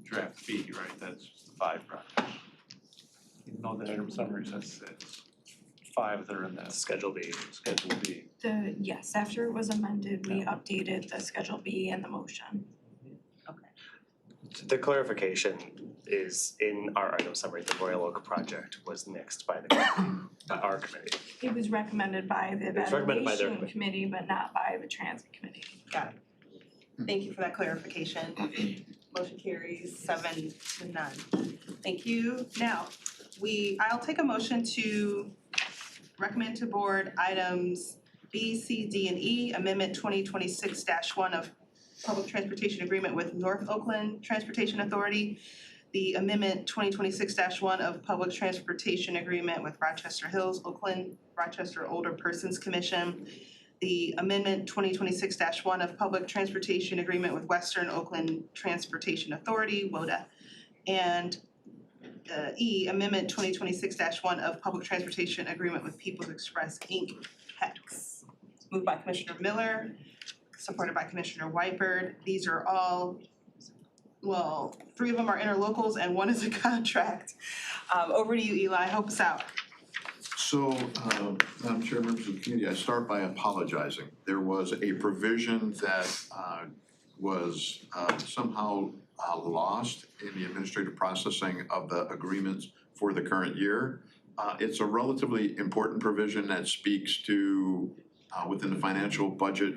draft B, right? That's just the 5 projects. Even though the item summary says 6, 5 that are in that Schedule B. Schedule B. Yes, after it was amended, we updated the Schedule B and the motion. The clarification is in our item summary, the Royal Oak project was nixed by the committee, by our committee. It was recommended by the It was recommended by their evaluation committee, but not by the transit committee. Got it. Thank you for that clarification. Motion carries 7 to none. Thank you. Now, I'll take a motion to recommend to board items B, C, D, and E, Amendment 2026-1 of Public Transportation Agreement with North Oakland Transportation Authority, the amendment 2026-1 of public transportation agreement with Rochester Hills, Oakland, Rochester Older Persons Commission, the amendment 2026-1 of public transportation agreement with Western Oakland Transportation Authority, WODA, and E, amendment 2026-1 of public transportation agreement with People's Express, Inc., PEX. Moved by Commissioner Miller, supported by Commissioner Whitebird. These are all, well, 3 of them are interlocals and 1 is a contract. Over to you, Eli, help us out. So, Madam Chair, members of the committee, I start by apologizing. There was a provision that was somehow lost in the administrative processing of the agreements for the current year. It's a relatively important provision that speaks to, within the financial budget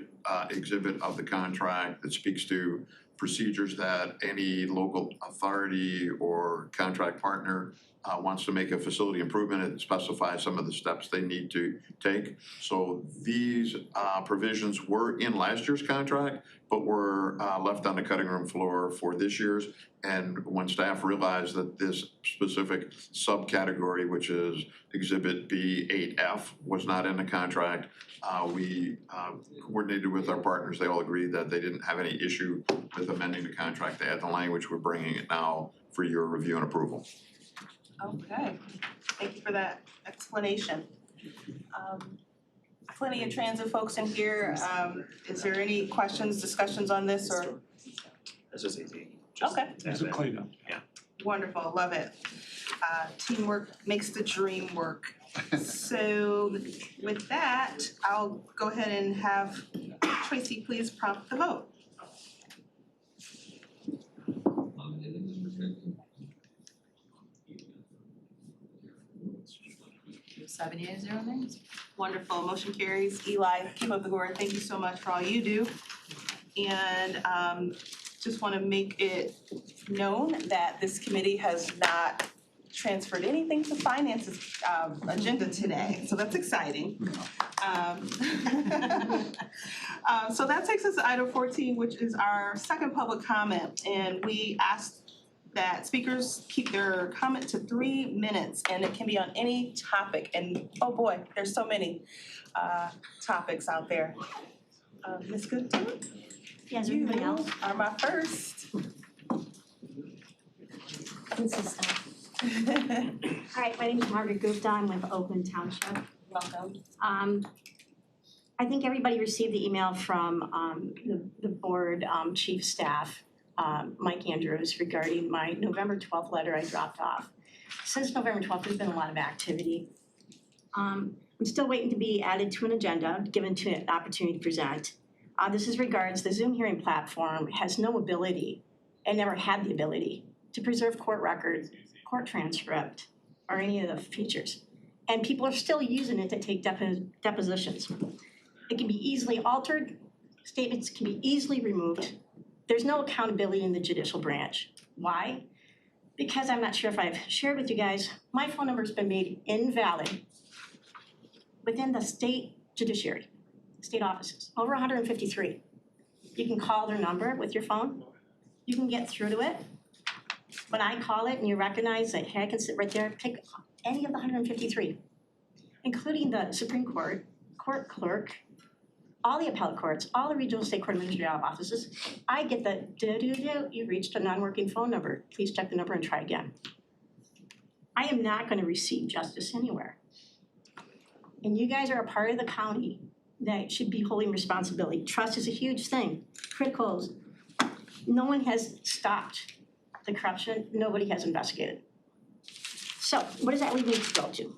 exhibit of the contract, that speaks to procedures that any local authority or contract partner wants to make a facility improvement. It specifies some of the steps they need to take. So these provisions were in last year's contract, but were left on the cutting room floor for this year's. And when staff realized that this specific subcategory, which is Exhibit B8F, was not in the contract, we coordinated with our partners. They all agreed that they didn't have any issue with amending the contract to add the language. We're bringing it now for your review and approval. Okay, thank you for that explanation. Plenty of transit folks in here. Is there any questions, discussions on this, or? This is easy. Okay. It's a cleanup. Yeah. Wonderful, love it. Teamwork makes the dream work. So with that, I'll go ahead and have Tracy please prompt the vote. 7 yeas, 0 nays. Wonderful, motion carries. Eli, keep up the good work. Thank you so much for all you do. And just want to make it known that this committee has not transferred anything to finance's agenda today, so that's exciting. So that takes us to item 14, which is our second public comment, and we asked that speakers keep their comment to 3 minutes, and it can be on any topic, and oh boy, there's so many topics out there. Ms. Gupta? Yes, everybody else? You are my first. All right, my name is Margaret Gupta, I'm with Oakland Township. Welcome. I think everybody received the email from the board chief staff, Mike Andrews, regarding my November 12th letter I dropped off. Since November 12th, there's been a lot of activity. I'm still waiting to be added to an agenda, given to an opportunity to present. This is regards the Zoom hearing platform has no ability, and never had the ability, to preserve court records, court transcript, or any of the features. And people are still using it to take depositions. It can be easily altered, statements can be easily removed. There's no accountability in the judicial branch. Why? Because I'm not sure if I've shared with you guys, my phone number's been made invalid within the state judiciary, state offices, over 153. You can call their number with your phone, you can get through to it. When I call it and you recognize that, hey, I can sit right there, pick any of the 153, including the Supreme Court, court clerk, all the appellate courts, all the regional state court administrative offices, I get the you've reached a non-working phone number. Please check the number and try again. I am not gonna receive justice anywhere. And you guys are a part of the county that should be holding responsibility. Trust is a huge thing. Criticals, no one has stopped the corruption, nobody has investigated. So what does that leave me to go to?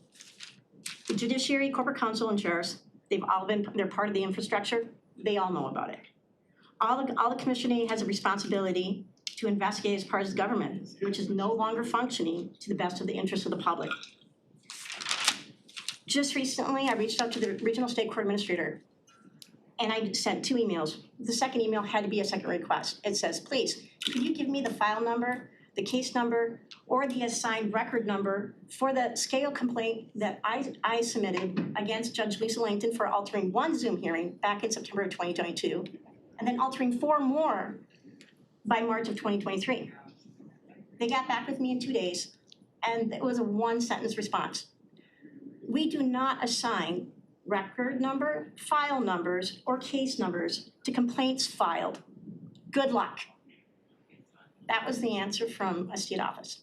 The judiciary, corporate counsel, and sheriffs, they're part of the infrastructure, they all know about it. All the commissioner has a responsibility to investigate as part of the government, which is no longer functioning to the best of the interest of the public. Just recently, I reached out to the regional state court administrator and I sent 2 emails. The second email had to be a second request. It says, please, can you give me the file number, the case number, or the assigned record number for the scale complaint that I submitted against Judge Lisa Langton for altering 1 Zoom hearing back in September of 2022, and then altering 4 more by March of 2023. They got back with me in 2 days, and it was a one-sentence response. We do not assign record number, file numbers, or case numbers to complaints filed. Good luck. That was the answer from a state office.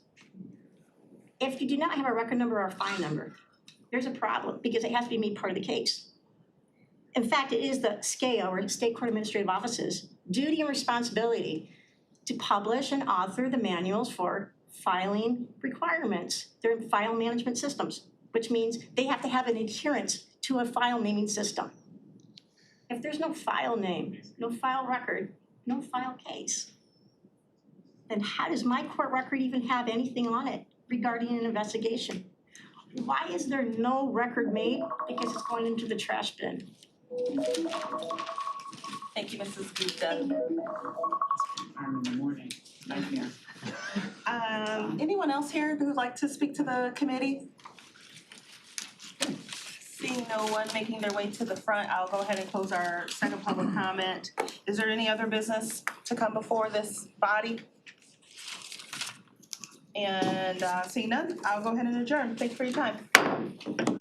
If you do not have a record number or a file number, there's a problem because it has to be made part of the case. In fact, it is the SCAO, or State Court Administrative Office's, duty and responsibility to publish and author the manuals for filing requirements. They're in file management systems, which means they have to have an adherence to a file naming system. If there's no file name, no file record, no file case, then how does my court record even have anything on it regarding an investigation? Why is there no record made? Because it's going into the trash bin. Thank you, Mrs. Gupta. In the morning, nightmare. Anyone else here who would like to speak to the committee? Seeing no one making their way to the front, I'll go ahead and close our second public comment. Is there any other business to come before this body? And seeing none, I'll go ahead and adjourn. Thank you for your time.